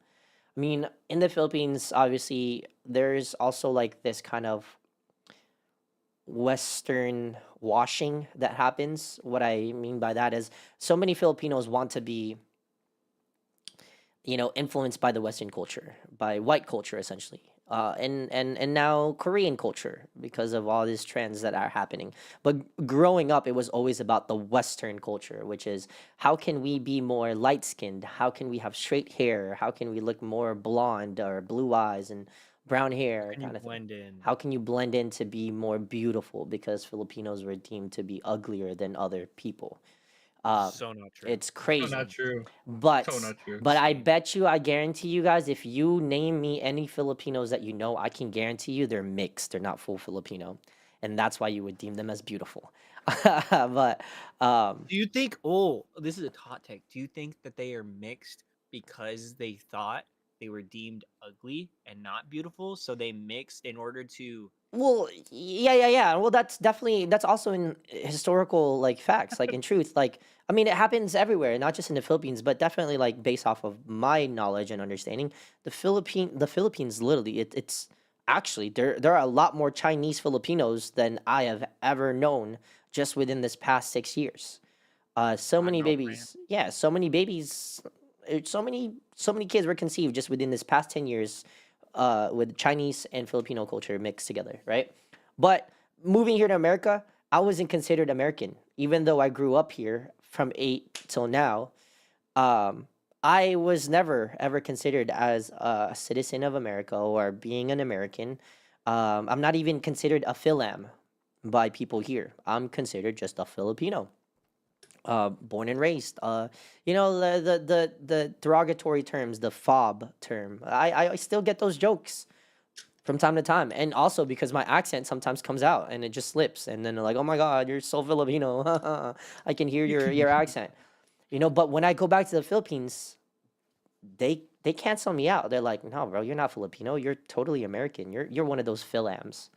I mean, in the Philippines, obviously, there's also like this kind of Western washing that happens. What I mean by that is so many Filipinos want to be, influenced by the Western culture, by white culture essentially. And now Korean culture because of all these trends that are happening. But growing up, it was always about the Western culture, which is how can we be more light skinned? How can we have straight hair? How can we look more blonde or blue eyes and brown hair Can you kind of thing? blend in? How can you blend in to be more beautiful because Filipinos were deemed to be uglier than other people? Uh, So not true. it's So not crazy. true. So But not true. but I Insane. bet you, I guarantee you guys, if you name me any Filipinos that you know, I can guarantee you they're mixed. They're not full Filipino, and that's why you would deem them as beautiful. But Do you think? Oh, this is a hot take. Do you think that they are mixed because they thought they were deemed ugly and not beautiful, so they mixed in order to? well, yeah. Well, that's also in historical like facts, like in truth. Like I mean, it happens everywhere, not just in the Philippines, but definitely like based off of my knowledge and understanding, the Philippines literally it's actually there are a lot more Chinese Filipinos than I have ever known just within this past 6 years. So My many girlfriend. babies, yeah, so many kids were conceived just within this past 10 years, with Chinese and Filipino culture mixed together, right? But moving here to America, I wasn't considered American, even though I grew up here from 8 till now. Um, I was never ever considered as a citizen of America or being an American. I'm not even considered a Philam by people here. I'm considered just a Filipino, born and raised. The derogatory terms, the fob term. I still get those jokes from time to time, and also because my accent sometimes comes out and it just slips, and then they're like, "Oh my God, you're so Filipino." I can hear your accent. But when I go back to the Philippines, they cancel me out. They're like, "No, bro, you're not Filipino. You're totally American. You're one of those Philams.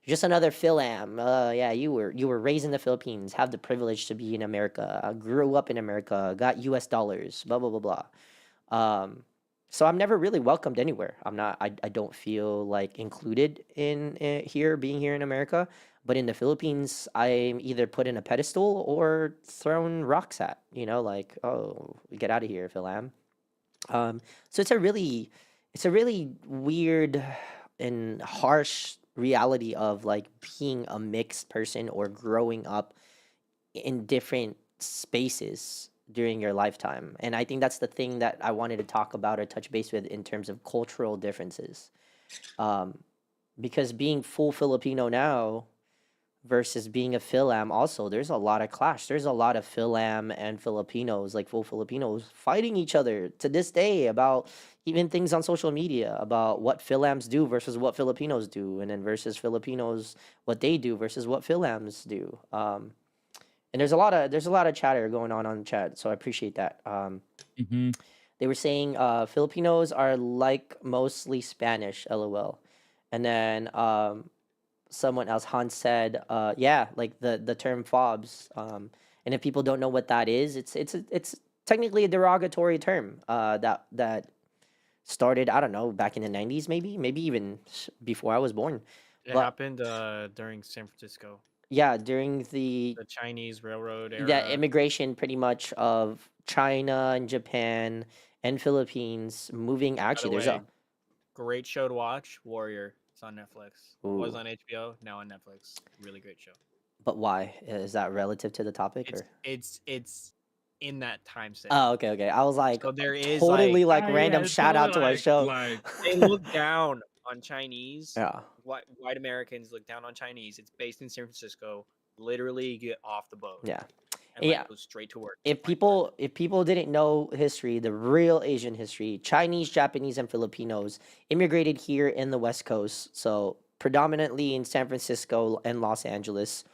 You're just another Philam. Yeah, you were raised in the Philippines, have the privilege to be in America, grew up in America, got U.S. dollars, blah blah blah blah." Um, so I'm never really welcomed anywhere. I'm not. I don't feel like included in here, being here in America. But in the Philippines, I'm either put in a pedestal or thrown rocks at. Like, oh, get out of here, Philam. So it's a really weird and harsh reality of like being a mixed person or growing up in different spaces during your lifetime. And I think that's the thing that I wanted to talk about or touch base with in terms of cultural differences. Um, because being full Filipino now versus being a Philam, also there's a lot of clash. There's a lot of Philam and Filipinos, like full Filipinos, fighting each other to this day about even things on social media about what Philams do versus what Filipinos do, and then versus Filipinos what they do versus what Philams do. And there's a lot of chatter going on chat, so I appreciate that. Hmm. They were saying Filipinos are like mostly Spanish, lol. And then someone else, Hans, said, yeah, like the term fobs. And if people don't know what that is, it's technically a derogatory term that started, I don't know, back in the 90s, maybe even before I was born. It But happened during San Francisco, yeah, during the the Chinese Railroad the era. immigration pretty much of China and Japan and Philippines moving. By the Actually, there's way, a great show to watch. Warrior. It's on Netflix. Was ooh, on HBO. Now on Netflix. Really great show. but why is that relative to the topic or? It's in that time setting. Oh, okay, okay. I was like So there is totally like Ah, yeah, random it's shout totally out to our show. they look down on Chinese. Yeah, White Americans look down on Chinese. It's based in San Francisco. Literally, you get off the boat yeah, and yeah. like go straight to work. If Find work. people didn't know history, the real Asian history, Chinese, Japanese, and Filipinos immigrated here in the West Coast. So predominantly in San Francisco and Los Angeles.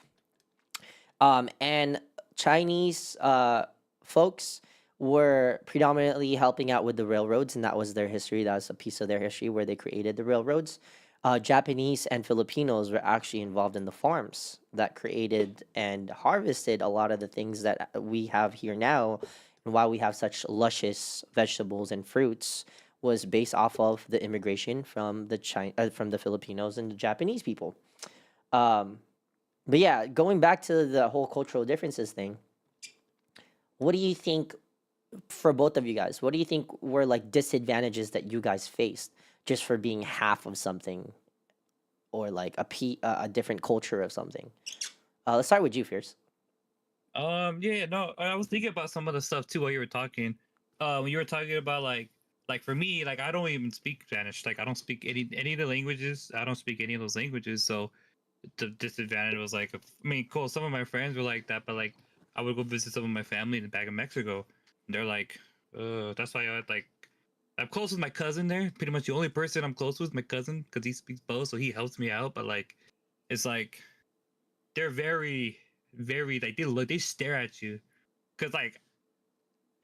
And Chinese folks were predominantly helping out with the railroads, and that was their history. That was a piece of their history where they created the railroads. Japanese and Filipinos were actually involved in the farms that created and harvested a lot of the things that we have here now, and why we have such luscious vegetables and fruits was based off of the immigration from from the Filipinos and the Japanese people. Um, but yeah, going back to the whole cultural differences thing, what do you think for both of you guys? What do you think were like disadvantages that you guys faced just for being half of something or like a different culture of something? Let's start with you, Fierce. Yeah, no, I was thinking about some of the stuff too while you were talking. When you were talking about like for me, like I don't even speak Spanish. Like I don't speak any of the languages. I don't speak any of those languages. So the disadvantage was like, I mean, cool. Some of my friends were like that, but like I would go visit some of my family in back in Mexico. And they're like, that's why I like. I'm close with my cousin there. Pretty much the only person I'm close with is my cousin because he speaks both, so he helps me out. But like, it's like they're very like they stare at you because like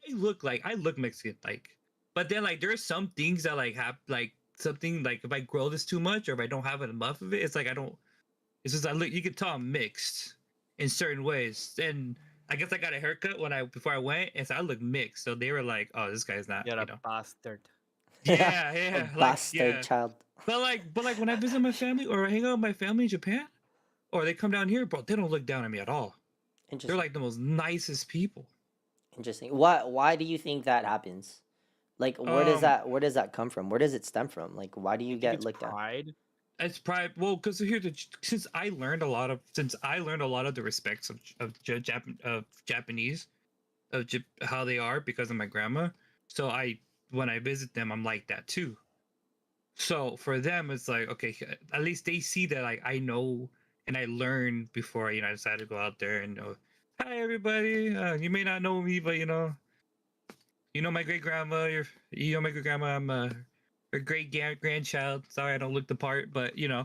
I look Mexican like, but then like there's some things that like have like something like if I grow this too much or if I don't have enough of it, it's like I don't. It's just I look. You can tell I'm mixed in certain ways, and I guess I got a haircut before I went, and so I look mixed. So they were like, "Oh, this guy's not," You're you a know. bastard. Yeah, A yeah, like bastard yeah. child. But like when I visit my family or I hang out with my family in Japan, or they come down here, bro, they don't look down at me at all. They're Interesting. like the most nicest people. Interesting. Why do you think that happens? Like Um, where does that come from? Where does it stem from? Like why do I you think get it's looked down? pride. it's probably well because since I learned a lot of the respects of Japanese how they are because of my grandma. So I when I visit them, I'm like that too. So for them, it's like okay, at least they see that like I know and I learned before I decided to go out there and hi everybody. You may not know me, but you know my great grandma. You know my great grandma. I'm her great grandchild. Sorry, I don't look the part, but uh,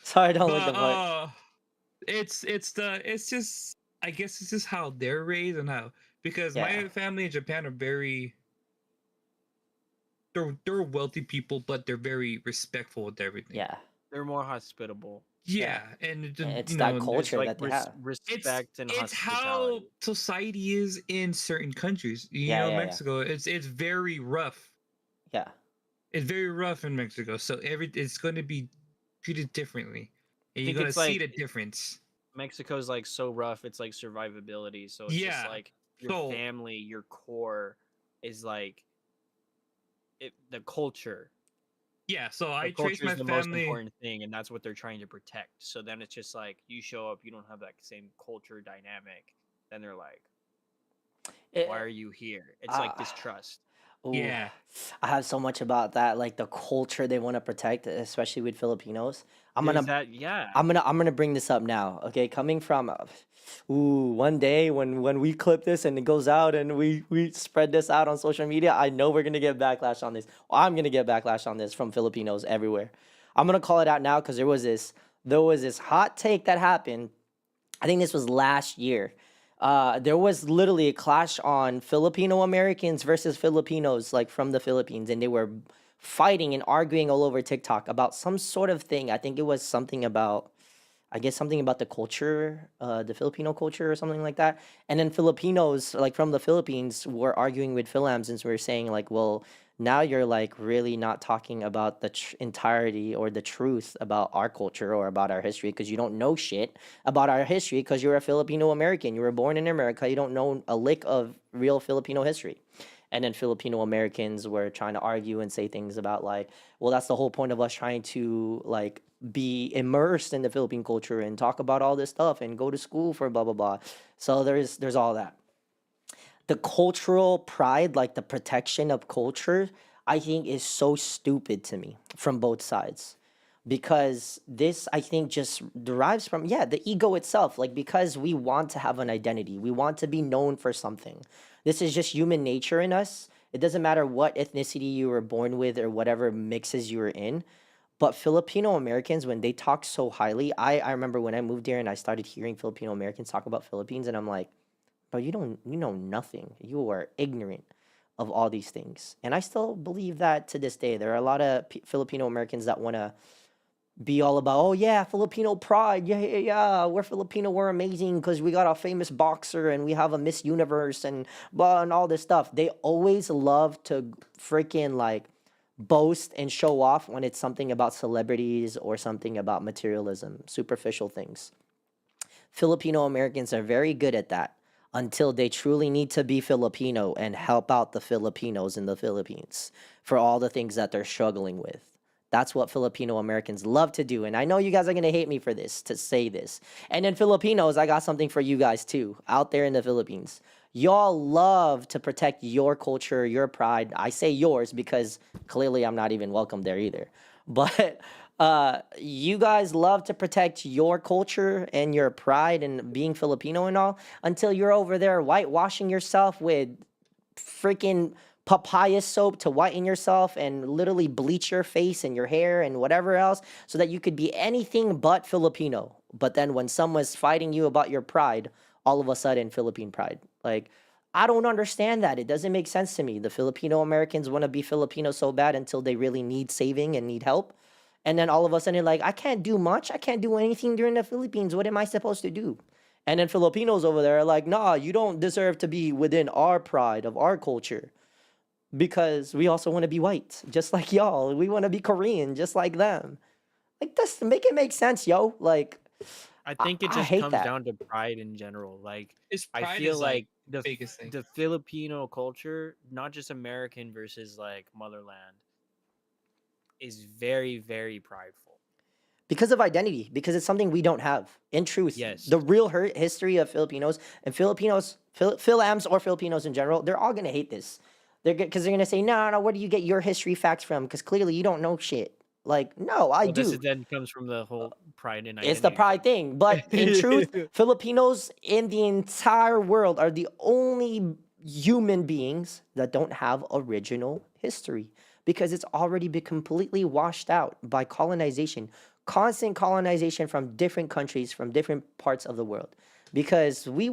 Sorry, don't look but the part. it's just I guess it's just how they're raised and how because Yeah. my family in Japan are very they're wealthy people, but they're very respectful with everything. Yeah. They're more hospitable. Yeah. Yeah, and It's that It's culture like that they have. respect and it's how hospitality. society is in certain countries. Yeah, yeah, yeah. Mexico. It's very rough. Yeah. It's very rough in Mexico, so it's going to be treated differently, I and you're think going to it's see like the difference. Mexico's like so rough. It's like survivability. So it's just Yeah. like your So family, your core is like the culture. yeah. So The I trace culture is my the most family. important thing, and that's what they're trying to protect. So then it's just like you show up, you don't have that same culture dynamic. Then they're like, "Why are It, you here?" It's like uh, distrust. ooh, Yeah. I have so much about that, like the culture they want to protect, especially with Filipinos. I'm There's gonna that, yeah. I'm gonna bring this up now. Okay, coming from one day when we clip this and it goes out and we spread this out on social media, I know we're gonna get backlash on this. I'm gonna get backlash on this from Filipinos everywhere. I'm gonna call it out now because there was this hot take that happened. I think this was last year. There was literally a clash on Filipino Americans versus Filipinos, like from the Philippines, and they were fighting and arguing all over TikTok about some sort of thing. I think it was something about, I guess something about the culture, the Filipino culture or something like that. And then Filipinos, like from the Philippines, were arguing with Philams and were saying like, well, now you're like really not talking about the entirety or the truth about our culture or about our history because you don't know shit about our history because you're a Filipino American. You were born in America. You don't know a lick of real Filipino history. And then Filipino Americans were trying to argue and say things about like, well, that's the whole point of us trying to like be immersed in the Philippine culture and talk about all this stuff and go to school for blah blah blah. So there's all that. The cultural pride, like the protection of culture, I think is so stupid to me from both sides. Because this, I think, just derives from, yeah, the ego itself. Like, because we want to have an identity, we want to be known for something. This is just human nature in us. It doesn't matter what ethnicity you were born with or whatever mixes you were in. But Filipino Americans, when they talk so highly, I remember when I moved here and I started hearing Filipino Americans talk about Philippines, and I'm like, but you know nothing. You are ignorant of all these things. And I still believe that to this day. There are a lot of Filipino Americans that want to be all about, oh yeah, Filipino pride. Yeah, yeah, yeah. We're Filipino. We're amazing because we got a famous boxer and we have a Miss Universe and blah and all this stuff. They always love to freaking like boast and show off when it's something about celebrities or something about materialism, superficial things. Filipino Americans are very good at that until they truly need to be Filipino and help out the Filipinos in the Philippines for all the things that they're struggling with. That's what Filipino Americans love to do. And I know you guys are going to hate me for this, to say this. And then Filipinos, I got something for you guys too, out there in the Philippines. Y'all love to protect your culture, your pride. I say yours because clearly I'm not even welcome there either. But you guys love to protect your culture and your pride and being Filipino and all until you're over there whitewashing yourself with freaking papaya soap to whiten yourself and literally bleach your face and your hair and whatever else so that you could be anything but Filipino. But then when someone's fighting you about your pride, all of a sudden Philippine pride. Like, I don't understand that. It doesn't make sense to me. The Filipino Americans want to be Filipino so bad until they really need saving and need help. And then all of a sudden, like, I can't do much. I can't do anything during the Philippines. What am I supposed to do? And then Filipinos over there are like, nah, you don't deserve to be within our pride of our culture because we also want to be white, just like y'all. We want to be Korean, just like them. Like, this make it make sense, yo. Like, I think it I just hate comes that. down to pride in general. Like, His I pride feel is like like the biggest thing. the Filipino culture, not just American versus like motherland, is very, very prideful. Because of identity, because it's something we don't have. In truth, Yes. the real history of Filipinos and Filipinos, Philams or Filipinos in general, they're all gonna hate this. Because they're gonna say, no, no, where do you get your history facts from? Because clearly you don't know shit. Like, no, I Well, this do. is then comes from the whole pride and It's the identity pride thing. But in truth, thing. Filipinos in the entire world are the only human beings that don't have original history because it's already been completely washed out by colonization, constant colonization from different countries, from different parts of the world. Because we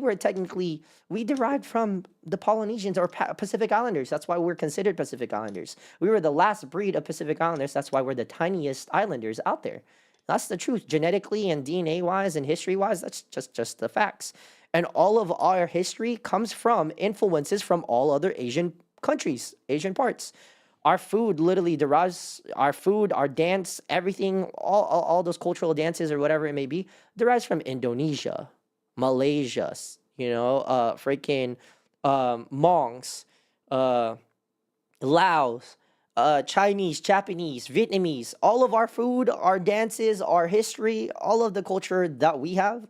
derived from the Polynesians or Pacific Islanders. That's why we're considered Pacific Islanders. We were the last breed of Pacific Islanders. That's why we're the tiniest islanders out there. That's the truth. Genetically and DNA wise and history wise, that's just the facts. And all of our history comes from influences from all other Asian countries, Asian parts. Our food literally derives our food, our dance, everything, all those cultural dances or whatever it may be, derives from Indonesia, Malaysia, freaking Mongs, uh, Laos, Chinese, Japanese, Vietnamese, all of our food, our dances, our history, all of the culture that we have,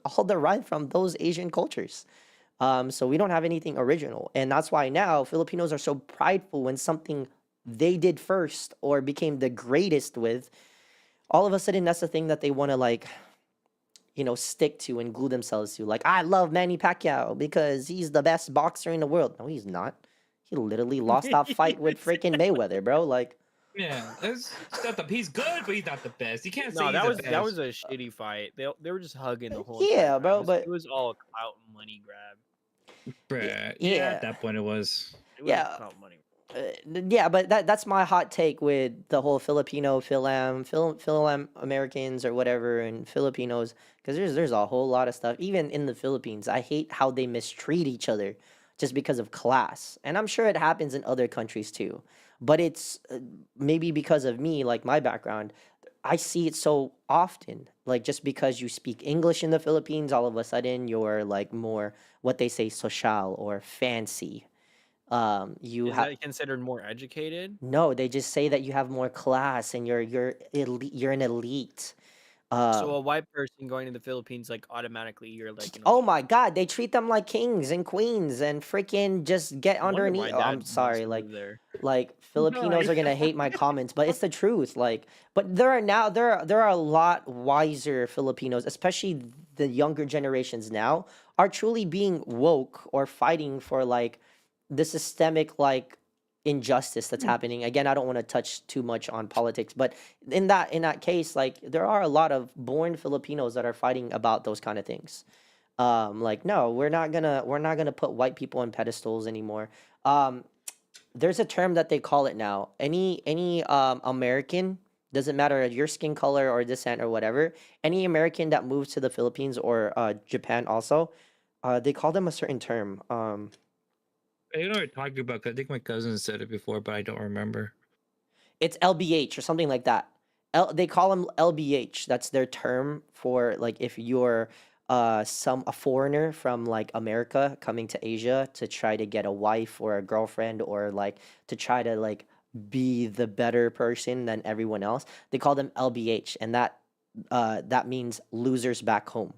all derived from those Asian cultures. So we don't have anything original. And that's why now Filipinos are so prideful when something they did first or became the greatest with, all of a sudden that's the thing that they want to like, stick to and glue themselves to. Like, I love Manny Pacquiao because he's the best boxer in the world. No, he's not. He literally lost that fight with freaking Mayweather, bro. Like, Yeah, he's good, but he's not the best. You can't say No, he's that the was best. that was a shitty fight. They were just hugging the whole yeah, entire bro, time. but It was all a clout and money grab. Bruh. Yeah, yeah. at that point it was. It was Yeah. a clout money. Yeah, but that's my hot take with the whole Filipino, Philam Americans or whatever, and Filipinos, because there's a whole lot of stuff. Even in the Philippines, I hate how they mistreat each other just because of class. And I'm sure it happens in other countries too. But it's maybe because of me, like my background, I see it so often. Like just because you speak English in the Philippines, all of a sudden you're like more what they say social or fancy. You Is have that considered more educated? no, they just say that you have more class and you're an elite. So Um, a white person going to the Philippines, like automatically, you're like an oh elite. my God, they treat them like kings and queens and freaking just get No wonder underneath. my Oh, I'm dad wants sorry, to move there. like Filipinos Why? are gonna hate my comments, but it's the truth. Like, but there are a lot wiser Filipinos, especially the younger generations now, are truly being woke or fighting for like the systemic like injustice that's happening. Again, I don't want to touch too much on politics, but in that case, like there are a lot of born Filipinos that are fighting about those kind of things. Like no, we're not gonna put white people on pedestals anymore. Um, there's a term that they call it now. Any American, doesn't matter your skin color or descent or whatever, any American that moves to the Philippines or Japan also, they call them a certain term. I know what you're talking about. 'Cause I think my cousin said it before, but I don't remember. It's LBH or something like that. They call them LBH. That's their term for like if you're a foreigner from like America coming to Asia to try to get a wife or a girlfriend or like to try to like be the better person than everyone else. They call them LBH, and that means losers back home.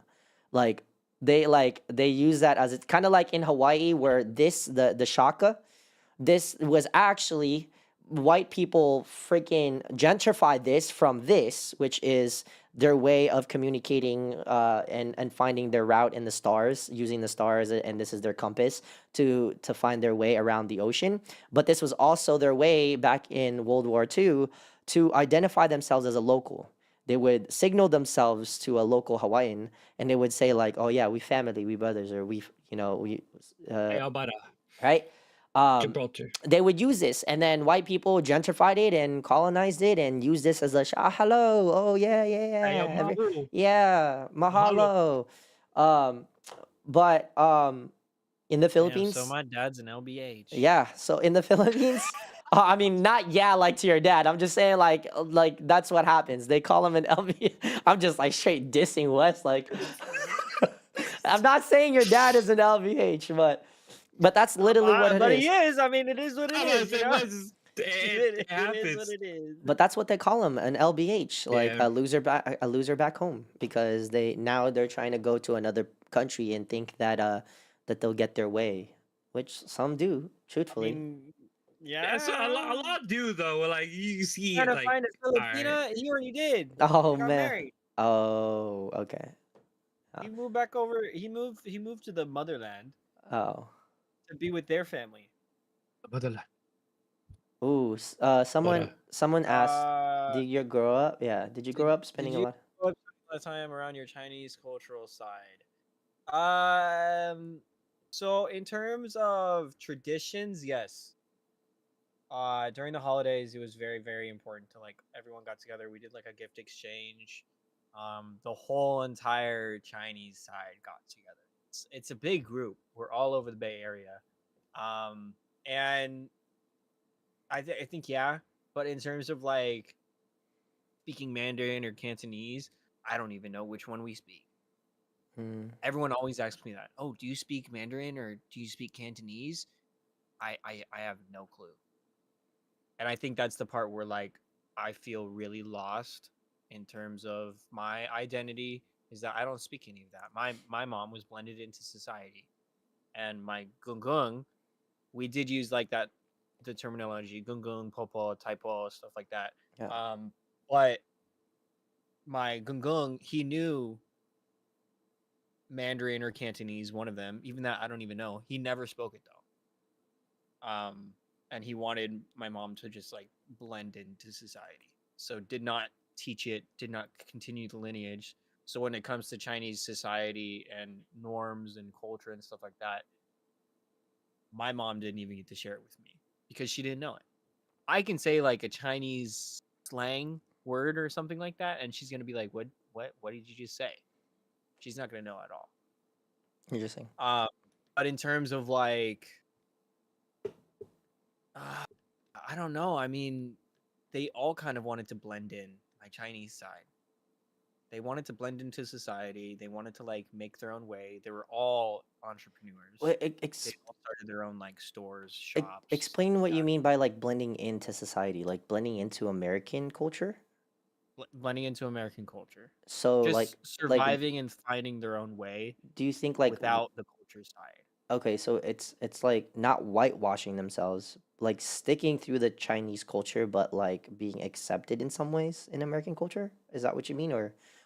Like they use that as it's kind of like in Hawaii where the shaka, this was actually white people freaking gentrified this from this, which is their way of communicating and finding their route in the stars, using the stars, and this is their compass to find their way around the ocean. But this was also their way back in World War II to identify themselves as a local. They would signal themselves to a local Hawaiian, and they would say like, "Oh yeah, we family, we brothers, or we Hey, uh, Albada, right." Um, Gibraltar. they would use this, and then white people gentrified it and colonized it and used this as a hello, oh yeah, yeah, Hey, yeah, Maru. yeah, Mahalo. mahalo. Um, but in the Damn, so Philippines, my dad's an LBH. yeah. So in the Philippines, I mean, not yeah, like to your dad. I'm just saying, like that's what happens. They call him an LB. I'm just like straight dissing West. Like, I'm not saying your dad is an LVH, but that's literally what it But he is. is. I mean, it is what it I'm gonna is. You say know, was it it is what happens. it is. But that's what they call him, an LBH, like Yeah. a loser back home, because they're trying to go to another country and think that they'll get their way, which some do, I truthfully. mean, Yeah, so a yeah. lot do though. Like you see Trying it to like find a all right. Filipina, he already did. Oh He got man. married. Oh, okay. He moved back over. He moved to the motherland Oh. to be with their family. Badala. Ooh, Bada. someone asked, Uh, did you grow up? Yeah, did you grow up did spending a you lot? grow up spending a lot of time around your Chinese cultural side? Um, so in terms of traditions, yes. During the holidays, it was very, very important to like everyone got together. We did like a gift exchange. The whole entire Chinese side got together. It's a big group. We're all over the Bay Area. Um, and I think yeah, but in terms of like speaking Mandarin or Cantonese, I don't even know which one we speak. Hmm. Everyone always asks me that. Oh, do you speak Mandarin or do you speak Cantonese? I have no clue. And I think that's the part where like I feel really lost in terms of my identity is that I don't speak any of that. My mom was blended into society, and my gung we did use like that the terminology gung popo typo stuff like that. Yeah. But my gung he knew Mandarin or Cantonese, one of them. Even that I don't even know. He never spoke it though. And he wanted my mom to just like blend into society. So did not teach it, did not continue the lineage. So when it comes to Chinese society and norms and culture and stuff like that, my mom didn't even get to share it with me because she didn't know it. I can say like a Chinese slang word or something like that, and she's gonna be like, what did you just say?" She's not gonna know at all. Interesting. But in terms of like, uh, I don't know. I mean, they all kind of wanted to blend in. My Chinese side, they wanted to blend into society. They wanted to like make their own way. They were all entrepreneurs. Wait, They all started their own like stores, ex- shops, stuff explain like what you that. mean by like blending into society, like blending into American culture. Blending into American culture, So just like surviving and finding their own way do you think like without the culture side. okay, so it's like not whitewashing themselves, like sticking through the Chinese culture, but like being accepted in some ways in American culture? Is that what you mean,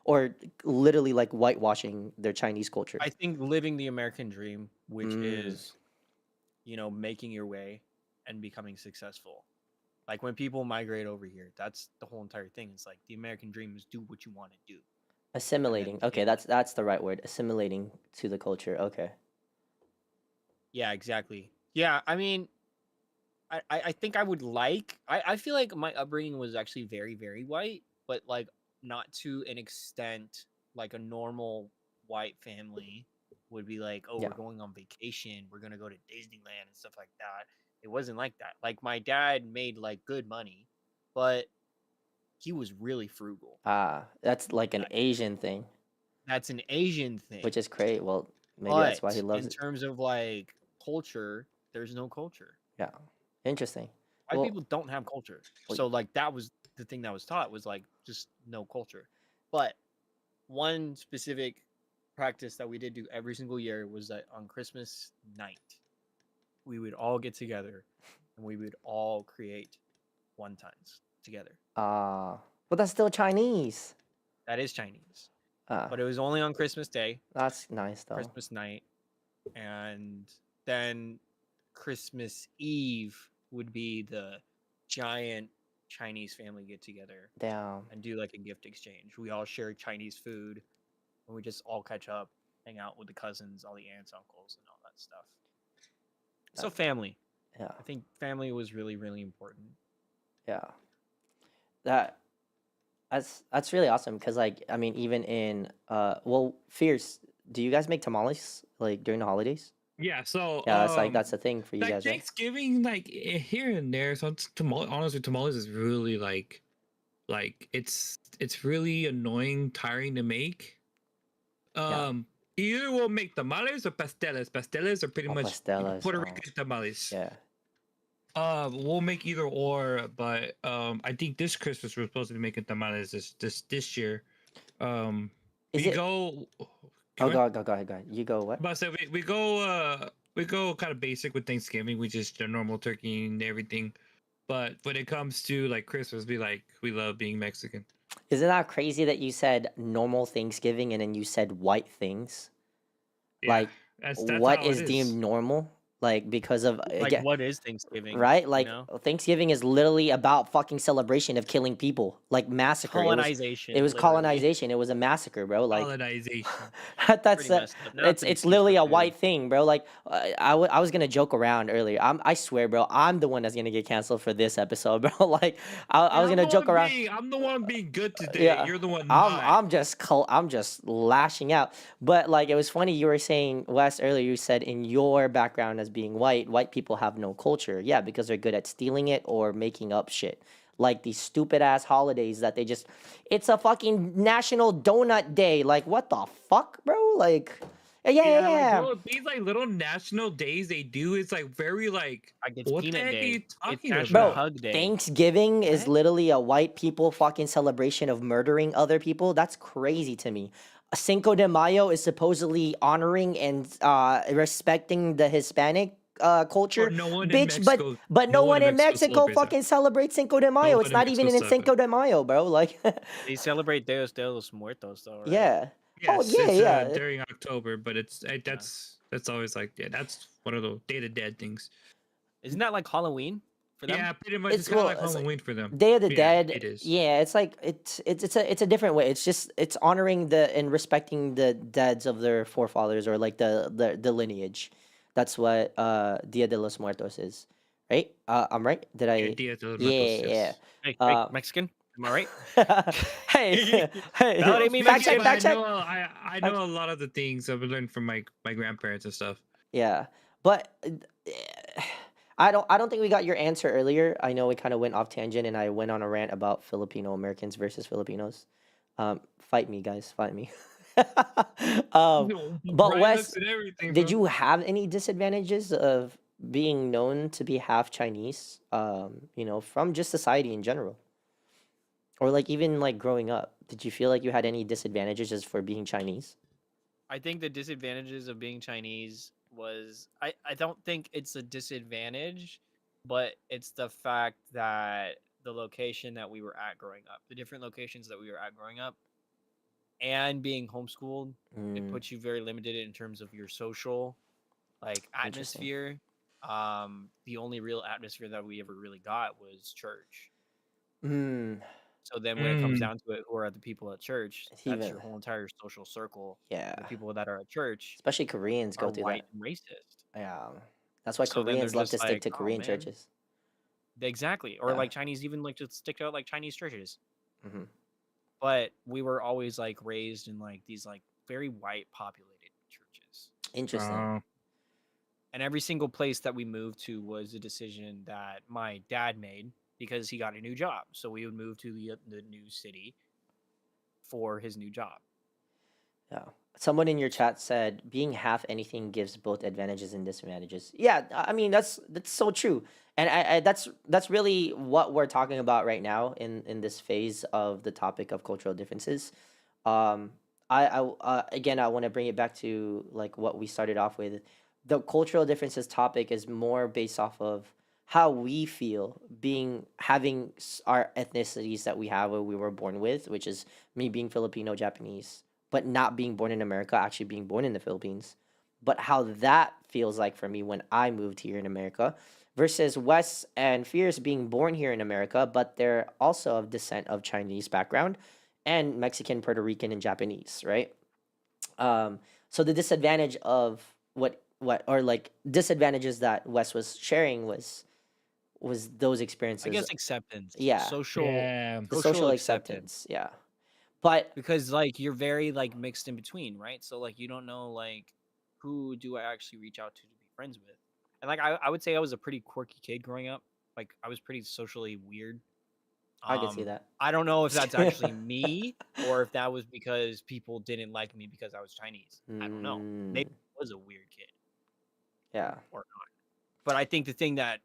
or literally like whitewashing their Chinese culture? I think living the American dream, which Mm, is, making your way and becoming successful. Like when people migrate over here, that's the whole entire thing. It's like the American dream is do what you want to do. And then assimilating. Okay, that's the right word. Assimilating to the culture. Okay. yeah, exactly. Yeah, I mean, I think I would like I feel like my upbringing was actually very, very white, but like not to an extent like a normal white family would be like, oh, we're Yeah. going on vacation, we're gonna go to Disneyland and stuff like that. It wasn't like that. Like my dad made like good money, but he was really frugal. Ah, that's like an That- Asian thing, That's an Asian thing. which is great. Well, maybe that's why he But loves in it. terms of like culture, there's no culture. Yeah. Interesting. White Well, people don't have culture. well, So like that was the thing that was taught was like just no culture. But one specific practice that we did do every single year was that on Christmas night, we would all get together and we would all create wontons together. but that's still Chinese. That is Chinese. Ah, But it was only on Christmas Day, that's nice though. Christmas night, and then Christmas Eve would be the giant Chinese family get together Damn. and do like a gift exchange. We all share Chinese food and we just all catch up, hang out with the cousins, all the aunts, uncles, and all that stuff. So That- family. Yeah. I think family was really, really important. Yeah. That that's really awesome because like I mean even in well Fierce, do you guys make tamales like during the holidays? Yeah, so Yeah, that's the thing for you like guys, right? Thanksgiving, like here and there. So honestly, tamales is really like it's really annoying, tiring to make. Yeah. Either we'll make tamales or pasteles. Pasteles are pretty Oh, much pasteles. Puerto Oh, Rican tamales. yeah. We'll make either or, but I think this Christmas we're supposed to be making tamales this year. Is We it? go. Oh, go ahead. You go what? But so we go kind of basic with Thanksgiving. We just the normal turkey and everything. But when it comes to like Christmas, we love being Mexican. Isn't that crazy that you said normal Thanksgiving and then you said white things? Yeah, Like, that's what how it is deemed is. normal? Like, because of Like again, what is Thanksgiving? right? You Like, know? Thanksgiving is literally about fucking celebration of killing people, like massacre. Colonization. It was literally. colonization. It was a massacre, bro. Like, Colonization. that's Pretty messed up. Now it's literally a white thing, bro. Like I was gonna joke around earlier. I swear, bro. I'm the one that's gonna get canceled for this episode, bro. Like I was I'm gonna the joke one around. I'm the one being good today. Yeah, You're the one I'm not. I'm just lashing out. But like it was funny you were saying Wes earlier. You said in your background as being white people have no culture. Yeah, because they're good at stealing it or making up shit. Like these stupid ass holidays that they just. It's a fucking National Donut Day. Like what the fuck, bro? Like. Yeah. Like, bro, these like little national days they do is like very like Like it's what the peanut heck day. are you It's talking National Bro, about? Hug Day. Thanksgiving is What? literally a white people fucking celebration of murdering other people. That's crazy to me. Cinco de Mayo is supposedly honoring and respecting the Hispanic culture. But no one in Bitch, Mexico. but no one in Mexico celebrates that. fucking celebrates Cinco de Mayo. one It's in not even Mexico in celebrates Cinco de Mayo, bro. Like, They celebrate Dios de los Muertos though, right? yeah. Oh, Yes, yeah, it's yeah. during October, but it's that's always like that's one of the Day of the Dead things. Isn't that like Halloween for them? Yeah, pretty much. It's- It's kind of well, like it's like Halloween for them. Day of the Yeah, Dead. it is. Yeah, it's like it's a different way. It's just it's honoring the and respecting the deads of their forefathers or like the lineage. That's what Dia de los Muertos is, right? I'm right. Did I? Dia de los Yeah, Muertos, yeah. yes. Hey, Uh, Mexican? Am I right? Hey, hey, Validate me, fact check, Mexican. fact check. I know a lot of the things I've learned from my grandparents and stuff. Yeah, but I don't think we got your answer earlier. I know we kind of went off tangent, and I went on a rant about Filipino Americans versus Filipinos. Fight me, guys, fight me. um, No, but Brian Wes, looks at everything, did bro. you have any disadvantages of being known to be half Chinese? From just society in general, or like even like growing up, did you feel like you had any disadvantages just for being Chinese? I think the disadvantages of being Chinese was I don't think it's a disadvantage, but it's the fact that the location that we were at growing up, the different locations that we were at growing up, and being homeschooled, it Mm, puts you very limited in terms of your social like interesting. atmosphere. The only real atmosphere that we ever really got was church. Mm, So then when it comes Mm. down to it, who are the people at church? it's That's your even whole entire social circle. yeah. The people that are at church Especially Koreans go are through white that. and racist. Yeah. That's why So then they're Koreans love just to stick like, to "Oh, Korean man." churches. Exactly. Or Yeah. like Chinese even like to stick out like Chinese churches. Hmm. But we were always like raised in like these like very white populated churches. Interesting. And every single place that we moved to was a decision that my dad made because he got a new job. So we would move to the new city for his new job. Yeah. Someone in your chat said being half anything gives both advantages and disadvantages. Yeah, I mean that's so true, and that's really what we're talking about right now in this phase of the topic of cultural differences. Um, again, I want to bring it back to like what we started off with. The cultural differences topic is more based off of how we feel being having our ethnicities that we have or we were born with, which is me being Filipino Japanese, but not being born in America, actually being born in the Philippines. But how that feels like for me when I moved here in America versus Wes and Fierce being born here in America, but they're also of descent of Chinese background and Mexican, Puerto Rican, and Japanese, right? Um, so the disadvantage of what or like disadvantages that Wes was sharing was those I experiences. guess acceptance, Yeah, social Yeah. the social social acceptance. acceptance. Yeah, but Because like you're very like mixed in between, right? So like you don't know like who do I actually reach out to be friends with. And like I would say I was a pretty quirky kid growing up. Like I was pretty socially weird. I could see that. I don't know if that's actually me or if that was because people didn't like me because I was Chinese. I don't know. Maybe Mm, I was a weird kid yeah. or not. But I think the thing that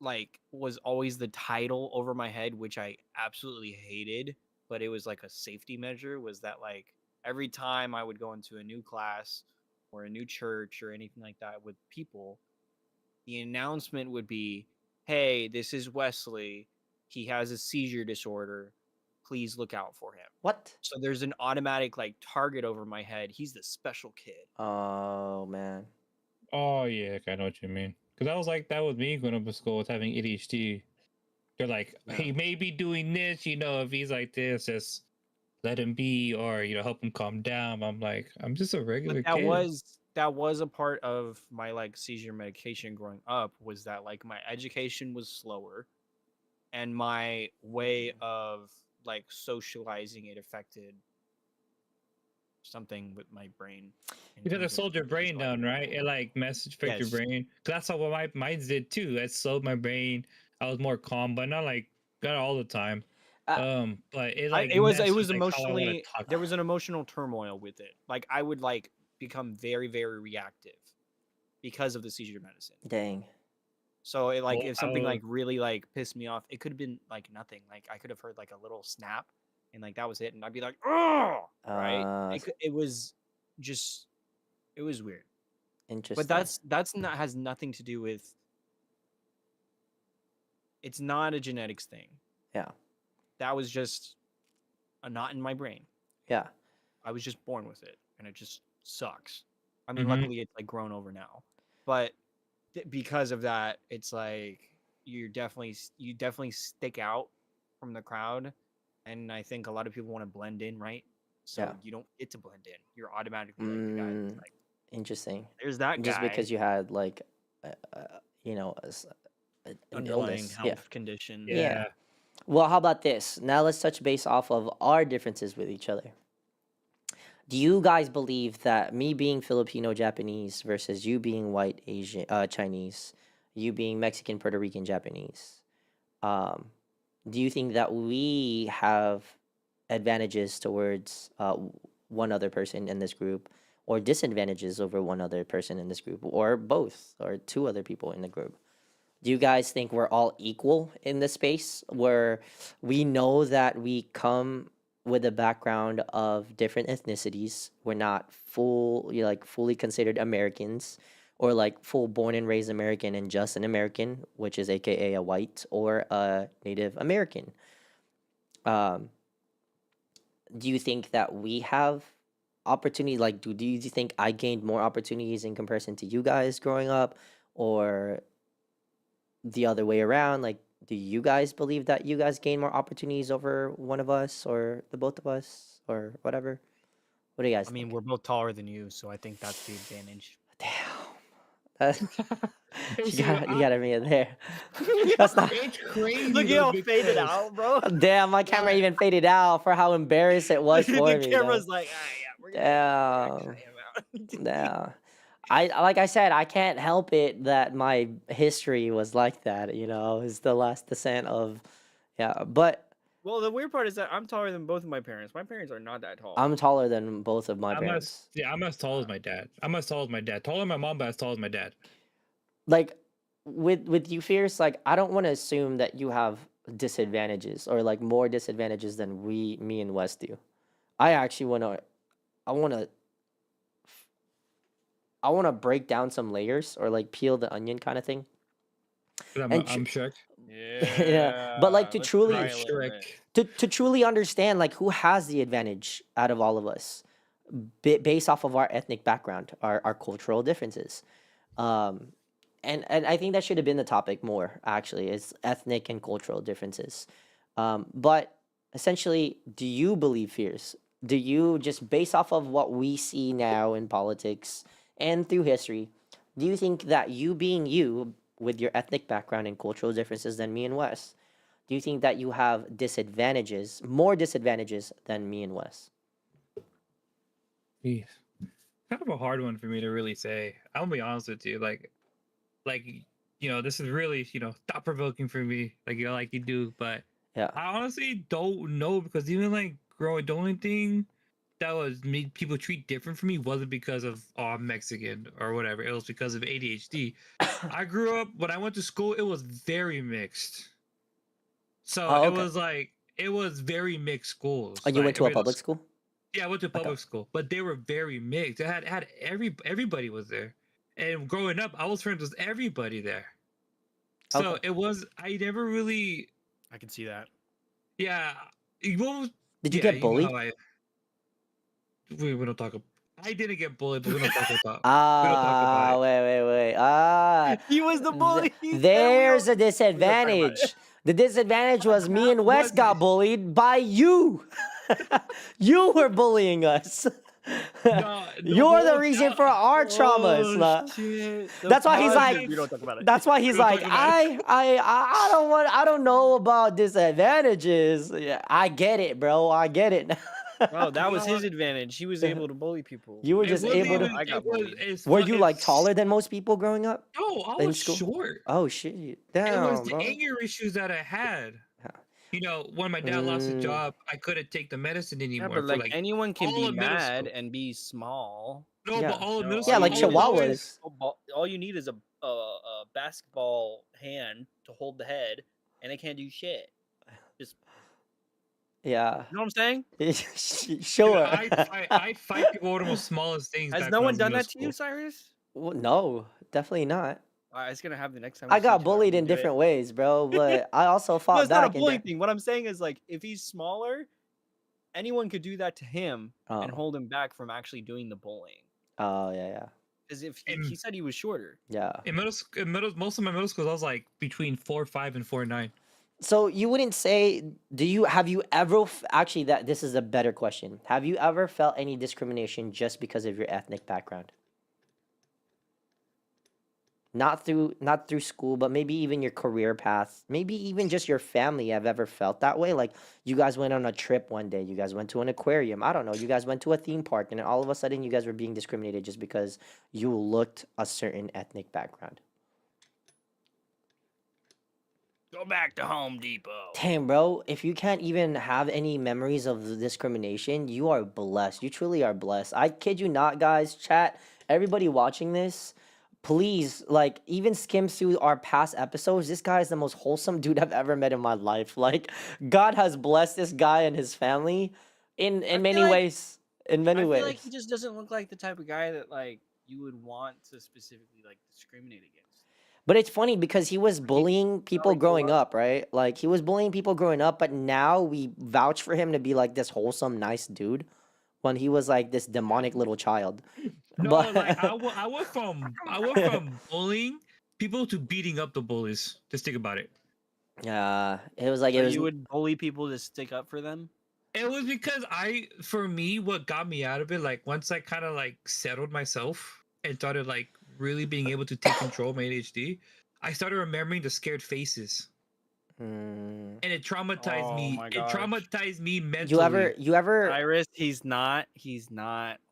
like was always the title over my head, which I absolutely hated, but it was like a safety measure, was that like every time I would go into a new class or a new church or anything like that with people, the announcement would be, "Hey, this is Wesley. He has a seizure disorder. Please look out for him." What? So there's an automatic like target over my head. He's the special kid. Oh man. Oh yeah, I know what you mean. Because I was like that with me going up to school with having ADHD. They're like, Yeah. he may be doing this, if he's like this, just let him be, or help him calm down. I'm like, I'm just a But regular that kid. was a part of my like seizure medication growing up, was that like my education was slower and my way of like socializing it affected something with my brain in Because it terms of slowed your just brain like down, right? It like message affect your yes. brain. 'Cause that's how what my mine did too. It slowed my brain. I was more calm, but not all the time. Uh, But it I like it messed was with like how I want to emotionally, talk. there was an emotional turmoil with it. Like I would like become very very reactive because of the seizure medicine. dang. So it like Well, if something like really like pissed me off, it could have been like nothing. Like I could have heard like a little snap and like that was it, and I'd be like, "Oh!" Right? Uh, It was just it was weird. But interesting. that's not has nothing to do with, it's not a genetics thing. Yeah. That was just a knot in my brain. Yeah. I was just born with it, and it just sucks. I mean, Mhm. luckily it's like grown over now. But because of that, it's like you definitely stick out from the crowd, and I think a lot of people want to blend in, right? Yeah. So you don't get to blend in. You're automatically like the guy that's Mm, like, interesting. there's that Just guy, because you had like, an underlying illness. Yeah. health condition. Yeah. Yeah. Well, how about this? Now let's touch base off of our differences with each other. Do you guys believe that me being Filipino Japanese versus you being white Asian Chinese, you being Mexican Puerto Rican Japanese, um, do you think that we have advantages towards one other person in this group, or disadvantages over one other person in this group, or both, or two other people in the group? Do you guys think we're all equal in this space where we know that we come with a background of different ethnicities? We're not fully considered Americans, or like full born and raised American and just an American, which is AKA a white or a Native American. Um, do you think that we have opportunity? Like, do you think I gained more opportunities in comparison to you guys growing up, or the other way around? Like, do you guys believe that you guys gain more opportunities over one of us, or the both of us, or whatever? What do you guys I mean, think? we're both taller than you, so I think that's the advantage. Damn. That, Hey, you see, gotta be in there. That's not. it's crazy. Look at though, how faded because- out, bro. Damn, my camera even faded out for how embarrassed it was for the me. camera's though. like, yeah, we're Damn. gonna him out. Yeah. Like I said, I can't help it that my history was like that, is the last descent of, yeah. But Well, the weird part is that I'm taller than both of my parents. My parents are not that tall. I'm taller than both of my I'm parents. I'm as tall as my dad. I'm as tall as my dad. Taller than my mom, but as tall as my dad. Like with you, Fierce, like I don't want to assume that you have disadvantages, or like more disadvantages than me and Wes do. I actually I want to I want to break down some layers, or like peel the onion kind of thing. But And I'm Shrek. Yeah, but, like, to let's truly- try a little Shrek. bit. To truly understand like who has the advantage out of all of us, based off of our ethnic background, our cultural differences. And I think that should have been the topic more, actually, is ethnic and cultural differences. But essentially, do you believe, Fierce? Do you, just based off of what we see now in politics and through history, do you think that you being you, with your ethnic background and cultural differences than me and Wes, do you think that you have more disadvantages than me and Wes? Jeez. Kind of a hard one for me to really say. I'll be honest with you. Like this is really thought provoking for me. Like like you do, but Yeah. I honestly don't know, because even like growing, the only thing that was made people treat different for me wasn't because of I'm Mexican or whatever. It was because of ADHD. I grew up, when I went to school, it was very mixed. So Oh, it okay. was very mixed schools. Oh, you Like, went to a every other public school? Yeah, I went to Okay. public school, but they were very mixed. It had everybody was there, and growing up, I was friends with everybody there. So Okay. it was, I never really, I can see that. yeah. What was, Did you yeah, get know bullied? how we don't talk. I didn't get bullied, but we don't talk about. We don't talk Ah, about it. wait. He was the bully. There's a We don't talk about it. disadvantage. The disadvantage was me and Wes Was got it? bullied by you. You were bullying us. No, You're the whole reason time- for our traumas. Oh, nah. shit. That's why he's like- We don't talk about it. That's why he's We'll like, talk about it. I don't know about disadvantages. Yeah, I get it, bro. I get it. Well, that was No, his advantage. He was able to bully people. You were it just wasn't able to. even- I got it was- bullied. it's Were fu- you like it's- taller than most people growing up? No, I in was school? short. Oh shit! It was Damn, the bro. anger issues that I had. Yeah. When my dad lost his Mm. job, I couldn't take the medicine Yeah, anymore. but for like anyone can all be of middle mad school. and be small. No, Yeah. but all of No, middle all Yeah, school, like you need all is- boys- Chihuahuas. All you need is a basketball hand to hold the head, and it can't do shit. Just, Yeah. you know what I'm saying? Dude, Sure. I fight people over the most smallest things. Has back no when I one was in done middle that to you, school. Cyrus? Well, no, definitely not. It's gonna happen the next time. I we see got each other. bullied I'm in gonna do it. different ways, bro. But I also No, fought it's not a back. bullying thing. What I'm saying is like if he's smaller, anyone could do that to him and Oh. hold him back from actually doing the bullying. Oh yeah. Because if And- he said he was shorter. Yeah. In most of my middle schools, I was like between 4'5" and 4'9". So you wouldn't say? Have you ever actually? This is a better question. Have you ever felt any discrimination just because of your ethnic background? not through school, but maybe even your career path, maybe even just your family have ever felt that way? Like you guys went on a trip one day, you guys went to an aquarium, I don't know, you guys went to a theme park, and then all of a sudden you guys were being discriminated just because you looked a certain ethnic background. Go back to Home Depot. Damn, bro, if you can't even have any memories of the discrimination, you are blessed. You truly are blessed. I kid you not, guys. Chat, everybody watching this, please, like, even skim through our past episodes. This guy is the most wholesome dude I've ever met in my life. Like, God has blessed this guy and his family in I in feel many like ways. In many I feel like he ways. just doesn't look like the type of guy that like you would want to specifically like discriminate against. But it's funny because he was He bullying people really grew growing up. up, right? Like he was bullying people growing up, but now we vouch for him to be like this wholesome, nice dude when he was like this demonic little child. No, like But I went from bullying people to beating up the bullies. Just think about it. yeah, it was like So it was you would bully people to stick up for them? It was because for me, what got me out of it, like once I kind of like settled myself and started like really being able to take control of my ADHD, I started remembering the scared faces, mm, and it traumatized Oh me. my It gosh. traumatized me you ever mentally. you ever Cyrus, he's not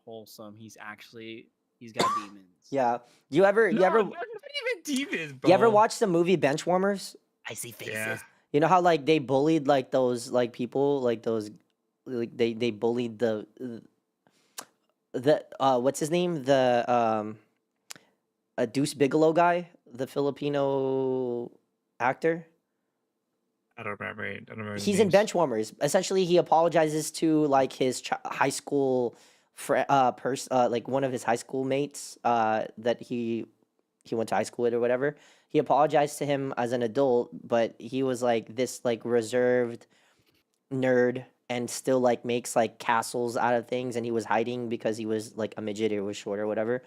wholesome. He's got demons. yeah, you ever No, you ever not even demons, you ever bro. watch the movie Benchwarmers? I see Yeah, faces. You know how like they bullied like those like people like those like they bullied the what's his name? The a Deuce Bigelow guy, the Filipino actor. I don't remember. I don't remember the He's in names. Benchwarmers. Essentially, he apologizes to like his high school like one of his high school mates that he went to high school with or whatever. He apologized to him as an adult, but he was like this like reserved nerd and still like makes like castles out of things, and he was hiding because he was like a midget or was short or whatever.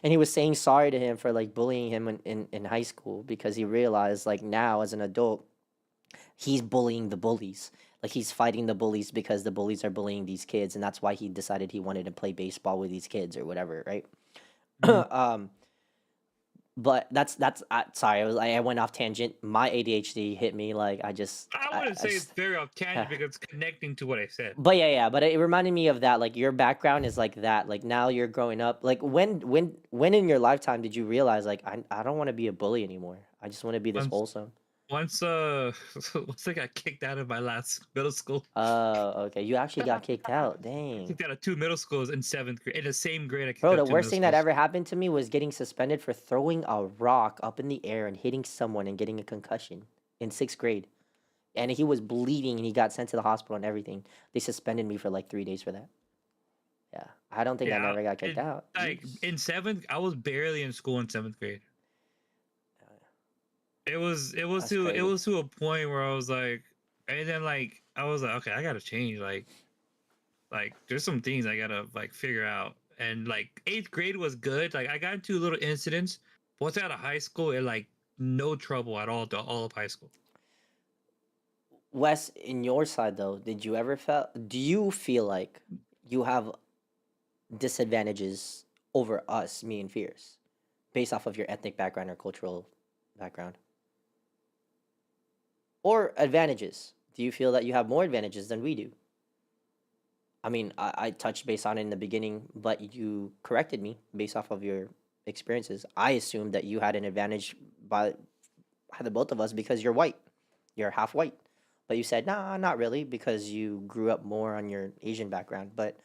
And he was saying sorry to him for like bullying him in high school because he realized like now as an adult he's bullying the bullies. Like he's fighting the bullies because the bullies are bullying these kids, and that's why he decided he wanted to play baseball with these kids or whatever, right? Mhm. um, but that's sorry, I went off tangent. My ADHD hit me like I wouldn't I say it's just very off tangent because it's connecting to what I said. but yeah, but it reminded me of that. Like your background is like that. Like now you're growing up. Like when in your lifetime did you realize like I don't want to be a bully anymore. I just want to be this Once, wholesome. once, once I got kicked out of my last middle school. Okay. You actually got kicked out. Dang. Kicked out of 2 middle schools in 7th grade. In the same grade, I kicked Bro, out the 2 worst middle thing that schools. ever happened to me was getting suspended for throwing a rock up in the air and hitting someone and getting a concussion in 6th grade. And he was bleeding and he got sent to the hospital and everything. They suspended me for like 3 days for that. Yeah. I don't think I Yeah, never got kicked out. like Jeez. in 7th, I was barely in school in 7th grade. That's crazy. It was to a point where I was like, and then like I was like, okay, I gotta change. Like there's some things I gotta like figure out. And like 8th grade was good. Like I got into little incidents. Once I got out of high school, it like no trouble at all to all of high school. Wes, in your side though, do you feel like you have disadvantages over us, me and Fierce, based off of your ethnic background or cultural background? Or advantages? Do you feel that you have more advantages than we do? I mean, I touched base on it in the beginning, but you corrected me based off of your experiences. I assumed that you had an advantage by the both of us because you're white. You're half white. But you said, nah, not really, because you grew up more on your Asian background. But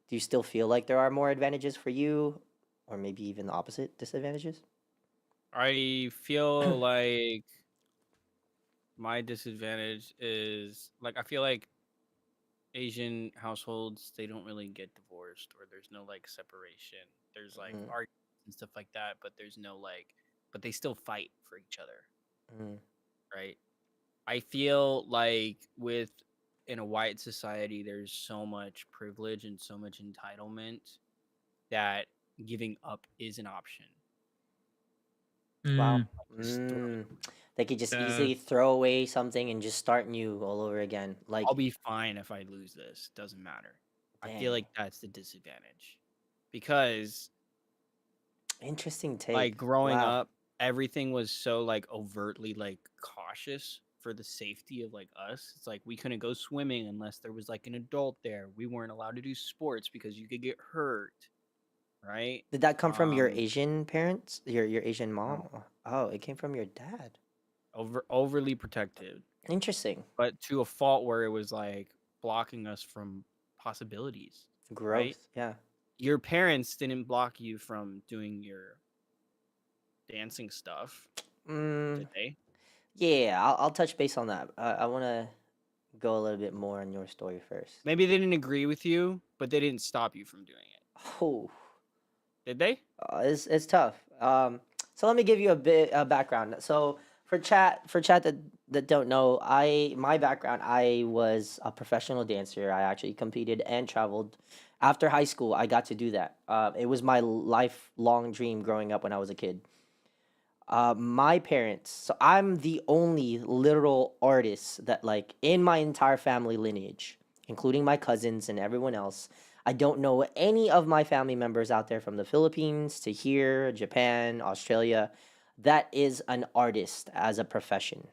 do you still feel like there are more advantages for you, or maybe even the opposite disadvantages? I feel like my disadvantage is like I feel like Asian households they don't really get divorced or there's no like separation. There's like Mm, arguments and stuff like that, but there's no like but they still fight for each other, mm, right? I feel like with in a white society there's so much privilege and so much entitlement that giving up is an option. wow. Mm, Just Mm. They could just uh, easily throw away something and just start new all over again. I'll Like, be fine if I lose this. Doesn't matter. I feel dang, like that's the disadvantage because interesting like take. growing Wow. up everything was so like overtly like cautious for the safety of like us. It's like we couldn't go swimming unless there was like an adult there. We weren't allowed to do sports because you could get hurt, right? Did that come from your Um, Asian parents? Your Asian mom? no, Oh, it came from your dad. overly protected, Interesting. but to a fault where it was like blocking us from possibilities, right? Growth. Yeah. Your parents didn't block you from doing your dancing stuff, Mm, did they? yeah, I'll touch base on that. I want to go a little bit more on your story first. Maybe they didn't agree with you, but they didn't stop you from doing it. Oh, Did they? it's tough. So let me give you a bit of background. So for chat that don't know, my background, I was a professional dancer. I actually competed and traveled. After high school, I got to do that. It was my lifelong dream growing up when I was a kid. My parents, so I'm the only literal artist that, like, in my entire family lineage, including my cousins and everyone else. I don't know any of my family members out there from the Philippines to here, Japan, Australia, that is an artist as a profession.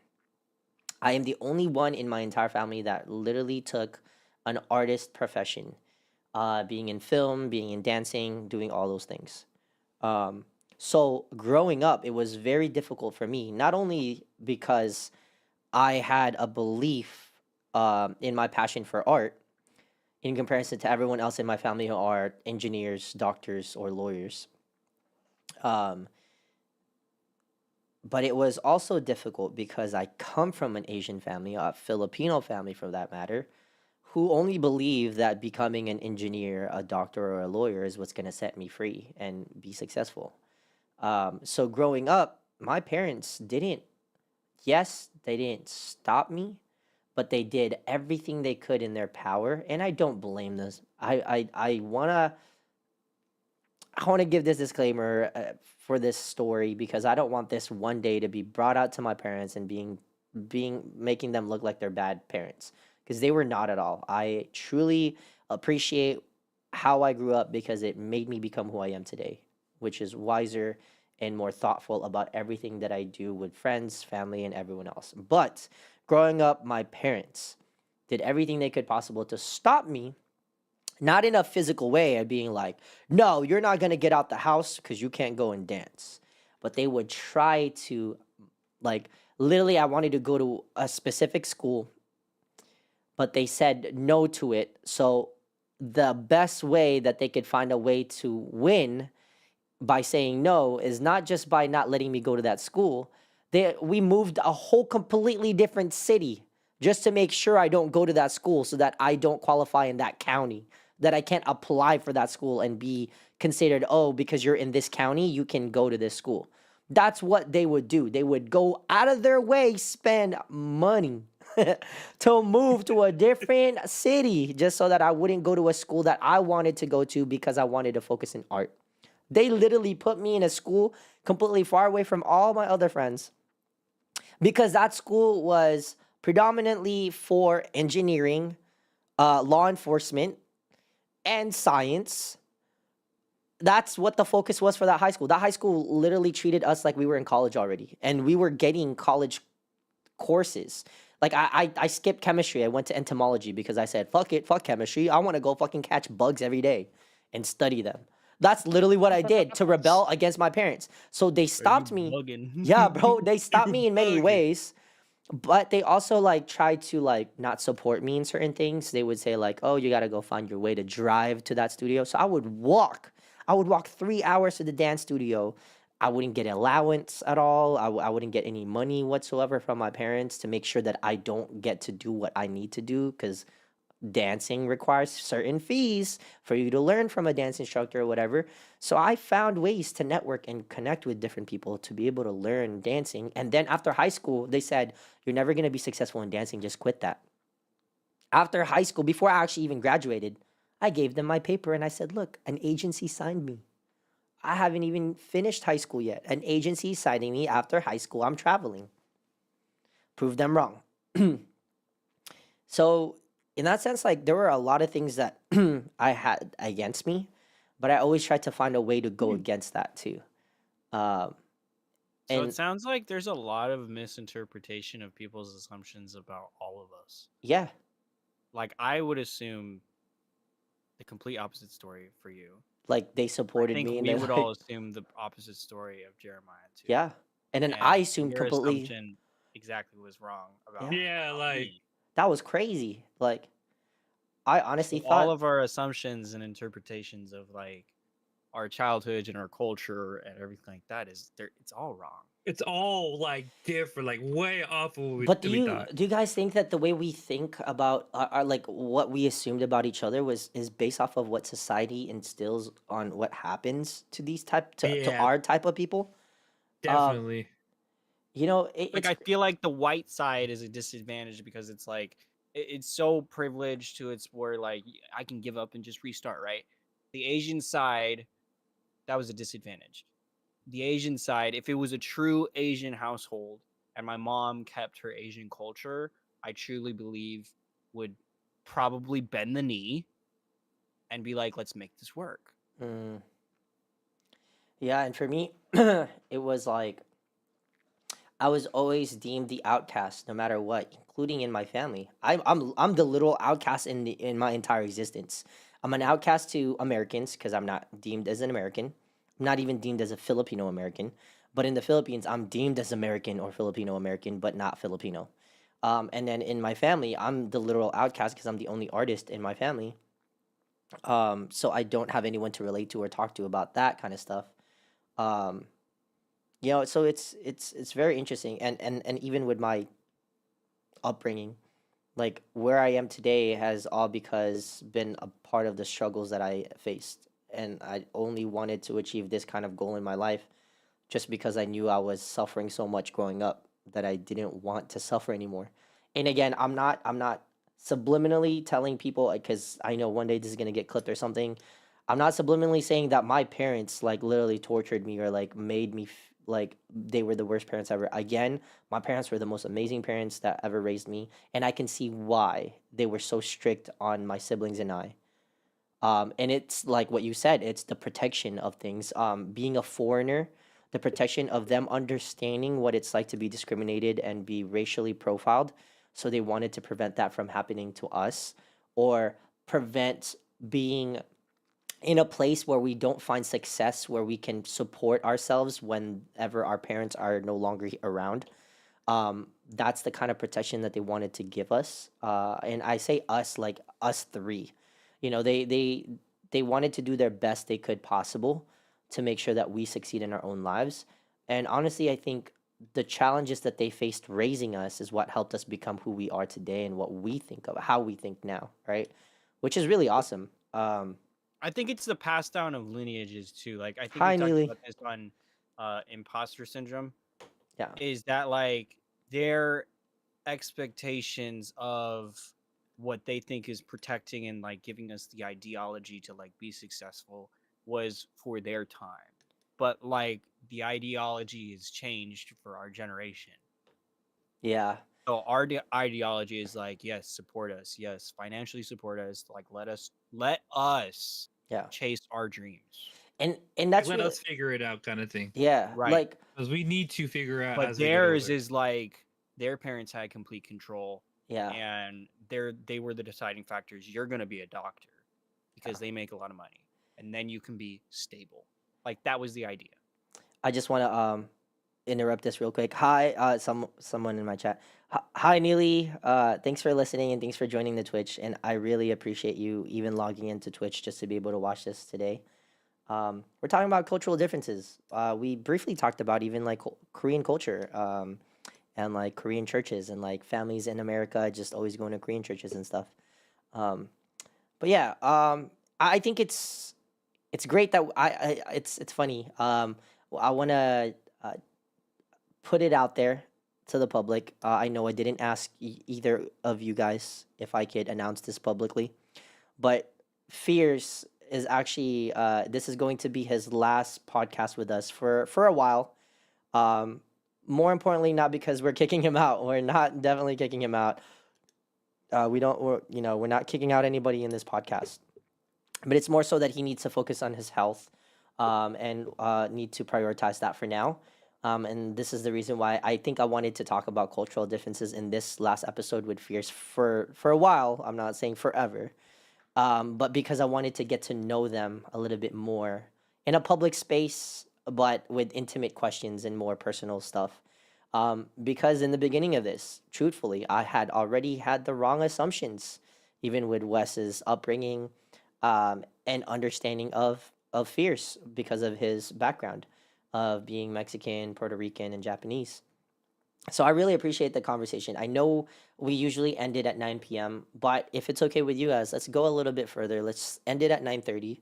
I am the only one in my entire family that literally took an artist profession, being in film, being in dancing, doing all those things. Um, so growing up, it was very difficult for me, not only because I had a belief in my passion for art in comparison to everyone else in my family who are engineers, doctors, or lawyers. Um, but it was also difficult because I come from an Asian family, a Filipino family for that matter, who only believe that becoming an engineer, a doctor, or a lawyer is what's going to set me free and be successful. So growing up, my parents didn't, yes, they didn't stop me, but they did everything they could in their power, and I don't blame this. I wanna give this disclaimer for this story because I don't want this one day to be brought out to my parents and being making them look like they're bad parents because they were not at all. I truly appreciate how I grew up because it made me become who I am today, which is wiser and more thoughtful about everything that I do with friends, family, and everyone else. But growing up, my parents did everything they could possible to stop me, not in a physical way of being like, no, you're not going to get out the house because you can't go and dance. But they would try to, like, literally, I wanted to go to a specific school, but they said no to it. So the best way that they could find a way to win by saying no is not just by not letting me go to that school. We moved a whole completely different city just to make sure I don't go to that school so that I don't qualify in that county, that I can't apply for that school and be considered, oh, because you're in this county, you can go to this school. That's what they would do. They would go out of their way, spend money to move to a different city just so that I wouldn't go to a school that I wanted to go to because I wanted to focus in art. They literally put me in a school completely far away from all my other friends because that school was predominantly for engineering, law enforcement, and science. That's what the focus was for that high school. That high school literally treated us like we were in college already, and we were getting college courses. Like I skipped chemistry. I went to entomology because I said, fuck it, fuck chemistry. I want to go fucking catch bugs every day and study them. That's literally what I did to rebel against my parents. So they Bro, you stopped me. bugging. Yeah, bro, they stopped You're me in many bugging. ways, but they also like tried to like not support me in certain things. They would say like, "Oh, you got to go find your way to drive to that studio." So I would walk. I would walk 3 hours to the dance studio. I wouldn't get allowance at all. I wouldn't get any money whatsoever from my parents to make sure that I don't get to do what I need to do because dancing requires certain fees for you to learn from a dance instructor or whatever. So I found ways to network and connect with different people to be able to learn dancing. And then after high school, they said, you're never going to be successful in dancing, just quit that. After high school, before I actually even graduated, I gave them my paper and I said, look, an agency signed me. I haven't even finished high school yet. An agency signing me after high school. I'm traveling. Prove them wrong. So in that sense, like there were a lot of things that I had against me, but I always tried to find a way to go against that too. Um, So And it sounds like there's a lot of misinterpretation of people's assumptions about all of us. yeah, Like I would assume the complete opposite story for you. like they I supported think me, and we they're would all like, assume the opposite story of Jeremiah too. yeah. And then I And assumed your completely assumption exactly was wrong Yeah. Yeah, about like me. that was crazy. Like I So honestly all thought, of our assumptions and interpretations of like our childhood and our culture and everything like that it's all wrong. it's all like different, like way off of what but we thought. do you guys think that the way we think about our like what we assumed about each other was is based off of what society instills on what happens to these type to Yeah, our type of people? Um, definitely. you know, Like I feel like the white side is a disadvantage because it's like it's so privileged to its where like I can give up and just restart, right? The Asian side, that was a disadvantage. The Asian side, if it was a true Asian household and my mom kept her Asian culture, I truly believe would probably bend the knee and be like, let's make this work. mm, yeah, and for me, it was like I was always deemed the outcast, no matter what, including in my family. I'm the little outcast in my entire existence. I'm an outcast to Americans because I'm not deemed as an American. I'm not even deemed as a Filipino American. But in the Philippines, I'm deemed as American or Filipino American, but not Filipino. And then in my family, I'm the literal outcast because I'm the only artist in my family. So I don't have anyone to relate to or talk to about that kind of stuff. Um, so it's very interesting, and even with my upbringing, like where I am today has all because been a part of the struggles that I faced, and I only wanted to achieve this kind of goal in my life just because I knew I was suffering so much growing up that I didn't want to suffer anymore. And again, I'm not subliminally telling people because I know one day this is gonna get clipped or something. I'm not subliminally saying that my parents like literally tortured me or like made me like they were the worst parents ever. Again, my parents were the most amazing parents that ever raised me, and I can see why they were so strict on my siblings and I. And it's like what you said, it's the protection of things. Being a foreigner, the protection of them understanding what it's like to be discriminated and be racially profiled. So they wanted to prevent that from happening to us or prevent being in a place where we don't find success, where we can support ourselves whenever our parents are no longer around. That's the kind of protection that they wanted to give us. And I say us like us three. They wanted to do their best they could possible to make sure that we succeed in our own lives. And honestly, I think the challenges that they faced raising us is what helped us become who we are today and what we think of, how we think now, right? Which is really awesome. I think it's the pass down of lineages too. Like I think we Hi, talked Neely. about this on imposter syndrome. Yeah. Is that like their expectations of what they think is protecting and like giving us the ideology to like be successful was for their time. But like the ideology has changed for our generation. Yeah. So our ideology is like, yes, support us. Yes, financially support us. Like let us Yeah. chase our dreams. And that's Let real. us figure it out, kind of thing. Yeah. Right. Like Because we need to figure out But as we get theirs older. is like their parents had complete control yeah. and they were the deciding factors. You're gonna be a doctor because they make a lot of money. And then you can be stable. Like that was the idea. I just want to interrupt this real quick. Hi, someone in my chat. Hi, Neely. Thanks for listening and thanks for joining the Twitch. And I really appreciate you even logging into Twitch just to be able to watch this today. We're talking about cultural differences. We briefly talked about even like Korean culture, and like Korean churches and like families in America just always going to Korean churches and stuff. Um, but yeah, I think it's great that it's funny. I want to put it out there to the public. I know I didn't ask either of you guys if I could announce this publicly, but Fierce is actually this is going to be his last podcast with us for a while. Um, More importantly, not because we're kicking him out. We're not definitely kicking him out. We don't. We're not kicking out anybody in this podcast, but it's more so that he needs to focus on his health, and need to prioritize that for now. And this is the reason why I think I wanted to talk about cultural differences in this last episode with Fierce for a while. I'm not saying forever, but because I wanted to get to know them a little bit more in a public space, but with intimate questions and more personal stuff. Because in the beginning of this, truthfully, I had already had the wrong assumptions, even with Wes's upbringing, and understanding of Fierce because of his background of being Mexican, Puerto Rican, and Japanese. So I really appreciate the conversation. I know we usually end it at 9 p.m., but if it's okay with you guys, let's go a little bit further. Let's end it at 9:30.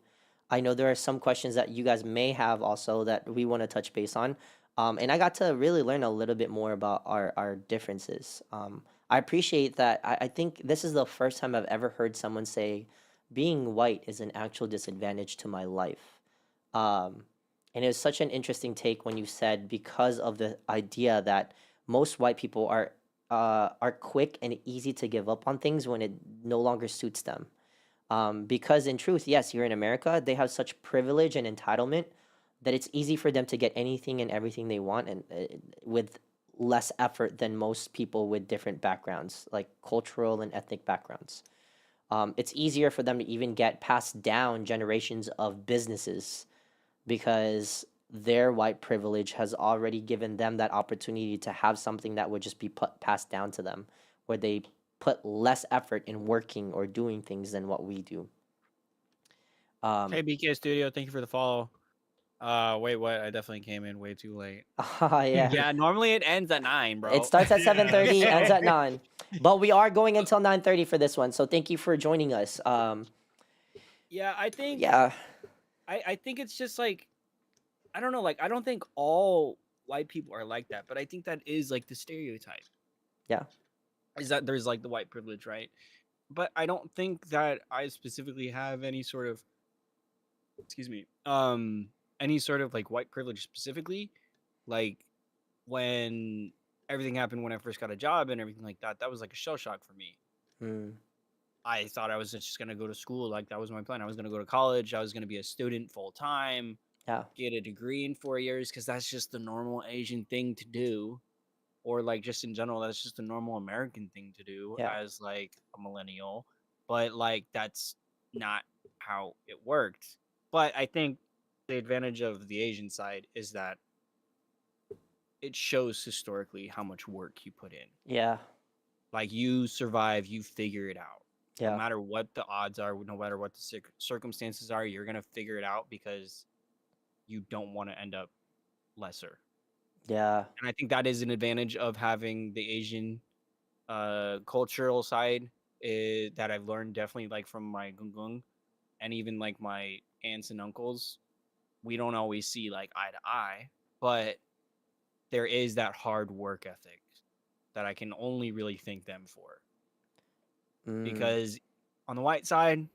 I know there are some questions that you guys may have also that we want to touch base on. And I got to really learn a little bit more about our differences. I appreciate that. I think this is the first time I've ever heard someone say being white is an actual disadvantage to my life. Um, and it was such an interesting take when you said because of the idea that most white people are quick and easy to give up on things when it no longer suits them. Because in truth, yes, you're in America, they have such privilege and entitlement that it's easy for them to get anything and everything they want and with less effort than most people with different backgrounds, like cultural and ethnic backgrounds. It's easier for them to even get passed down generations of businesses because their white privilege has already given them that opportunity to have something that would just be passed down to them, where they put less effort in working or doing things than what we do. Hey, BK Studio, thank you for the follow. Wait, what? I definitely came in way too late. Yeah. Yeah, normally it ends at 9, bro. It starts at Yeah, 7:30, ends so- at 9. But we are going until 9:30 for this one. So thank you for joining us. Yeah, I think Yeah. I think it's just like I don't know, like I don't think all white people are like that, but I think that is like the stereotype. Yeah. Is that there's like the white privilege, right? But I don't think that I specifically have any sort of excuse me, any sort of like white privilege specifically. Like when everything happened when I first got a job and everything like that, that was like a shell shock for me. Mm, I thought I was just gonna go to school, like that was my plan. I was gonna go to college, I was gonna be a student full time, yeah. get a degree in 4 years, because that's just the normal Asian thing to do. Or like just in general, that's just a normal American thing to do Yeah. as like a millennial. But like that's not how it worked. But I think the advantage of the Asian side is that it shows historically how much work you put in. Yeah. Like you survive, you figure it out. No Yeah. matter what the odds are, no matter what the circumstances are, you're gonna figure it out because you don't want to end up lesser. Yeah. And I think that is an advantage of having the Asian cultural side that I've learned definitely like from my gung and even like my aunts and uncles. We don't always see like eye to eye, but there is that hard work ethic that I can only really thank them for. Mm, Because on the white side,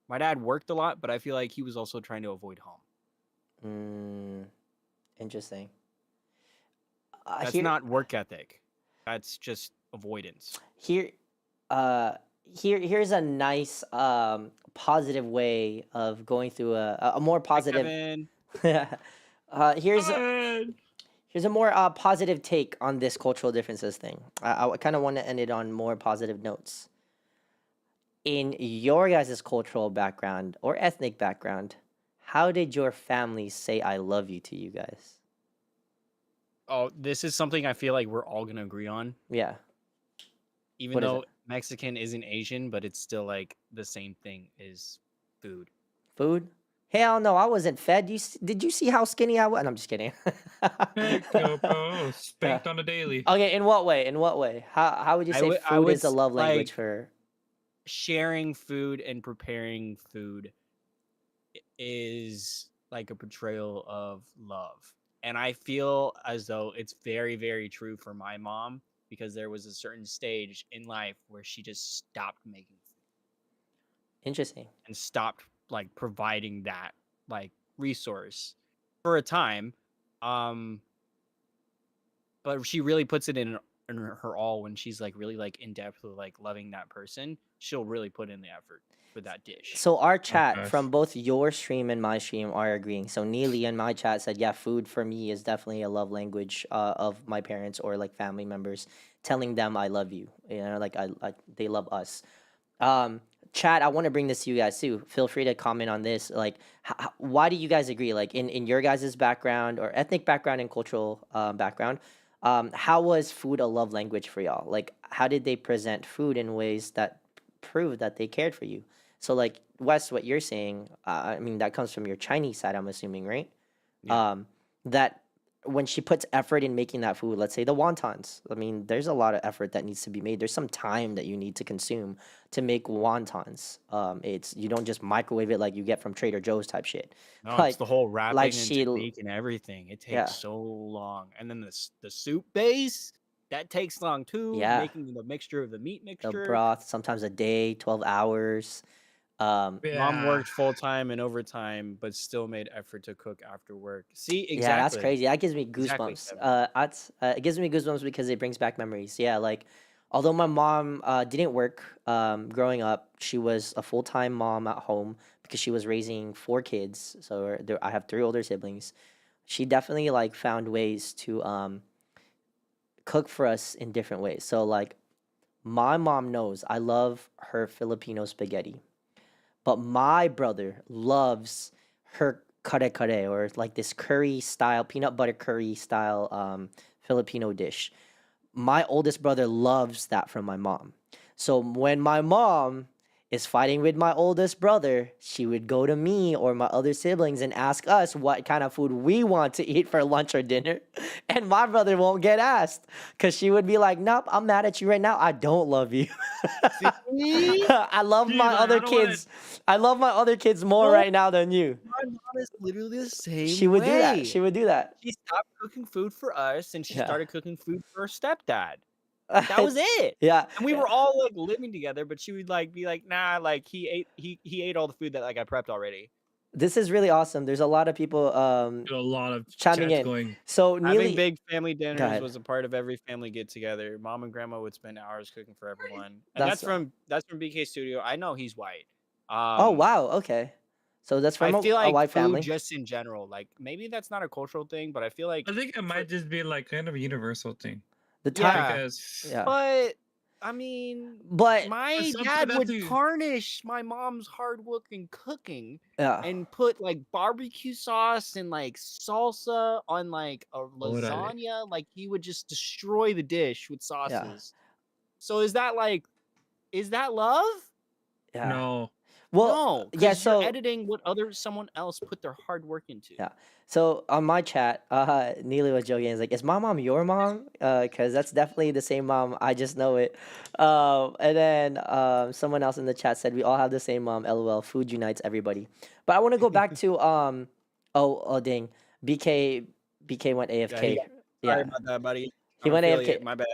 my dad worked a lot, but I feel like he was also trying to avoid home. mm, interesting. That's Here, not work ethic. That's just avoidance. here, here's a nice, positive way of going through a more Hi, positive. Kevin. Here's Kevin! here's a more positive take on this cultural differences thing. I kind of want to end it on more positive notes. In your guys' cultural background or ethnic background, how did your family say "I love you" to you guys? Oh, this is something I feel like we're all gonna agree on. Yeah. Even What is though it? Mexican isn't Asian, but it's still like the same thing is food. Food? Hell no, I wasn't fed. Did you see how skinny I was? And I'm just kidding. Heck no, bro. Spanked on a daily. Okay, in what way? In what way? How would you say I food would is a love language like for? sharing food and preparing food is like a portrayal of love. And I feel as though it's very, very true for my mom because there was a certain stage in life where she just stopped making food Interesting. and stopped like providing that like resource for a time. But she really puts it in her all when she's like really like in depth with like loving that person, she'll really put in the effort for that dish. So our Oh chat gosh. from both your stream and my stream are agreeing. So Neely in my chat said, "Yeah, food for me is definitely a love language of my parents or like family members, telling them I love you. You know, like they love us." Um, Chat, I want to bring this to you guys too. Feel free to comment on this. Like, why do you guys agree? Like in your guys' background or ethnic background and cultural background, how was food a love language for y'all? Like, how did they present food in ways that proved that they cared for you? So like Wes, what you're saying, I mean that comes from your Chinese side, I'm assuming, right? Yeah. That when she puts effort in making that food, let's say the wontons, I mean, there's a lot of effort that needs to be made. There's some time that you need to consume to make wontons. It's you don't just microwave it like you get from Trader Joe's type shit. No, it's Like, the whole like wrapping and she, technique and everything. It yeah, takes so long. And then the soup base, that takes long too, yeah, making the mixture of the meat the mixture. broth, sometimes a day, 12 hours. Mom Yeah. worked full time and overtime, but still made effort to cook after work. See, Yeah, that's exactly. crazy. That gives me Exactly, goosebumps. Kevin. It gives me goosebumps because it brings back memories. Yeah, like although my mom didn't work growing up, she was a full-time mom at home because she was raising four kids. So I have three older siblings. She definitely like found ways to cook for us in different ways. So like my mom knows I love her Filipino spaghetti. But my brother loves her kare kare or like this curry style, peanut butter curry style Filipino dish. My oldest brother loves that from my mom. So when my mom is fighting with my oldest brother, she would go to me or my other siblings and ask us what kind of food we want to eat for lunch or dinner. And my brother won't get asked because she would be like, "Nope, I'm mad at you right now. I don't love you." See? I love She's my like, other I don't want to. kids. I love my other kids more No, right now than you. my mom is literally the She same would do that. way. She would do that. She stopped cooking food for us and she Yeah. started cooking food for her stepdad. That was it. Yeah. And we were all like living together, but she would like be like, nah, like he ate all the food that like I prepped already. This is really awesome. There's a lot of people A lot of chiming chats in. going. So Having Neely, big family go dinners ahead. was a part of every family get together. Mom and grandma would spend hours cooking for everyone. And That's that's from BK Studio. I know he's white. oh wow, okay. So that's I from feel a like white food family. just in general, like maybe that's not a cultural thing, but I feel like I think it might just be like kind of a universal thing The time, yeah. because yeah. But I mean, But my some food dad has would to. tarnish my mom's hard work in cooking yeah, and put like barbecue sauce and like salsa on like a Orale. lasagna. Like he would just destroy the dish with yeah, sauces. So is that love? yeah. No. Well, No, yeah. because you're So editing what someone else put their hard work into. yeah. So on my chat, Neely was joking. He's like, "Is my mom your mom?" Because that's definitely the same mom. I just know it. And then someone else in the chat said, "We all have the same mom." LOL. Food unites everybody. But I want to go back to oh dang, BK went Yeah, he AFK. got sorry Yeah, about that, buddy. he I'm went affiliate. AFK. My bad.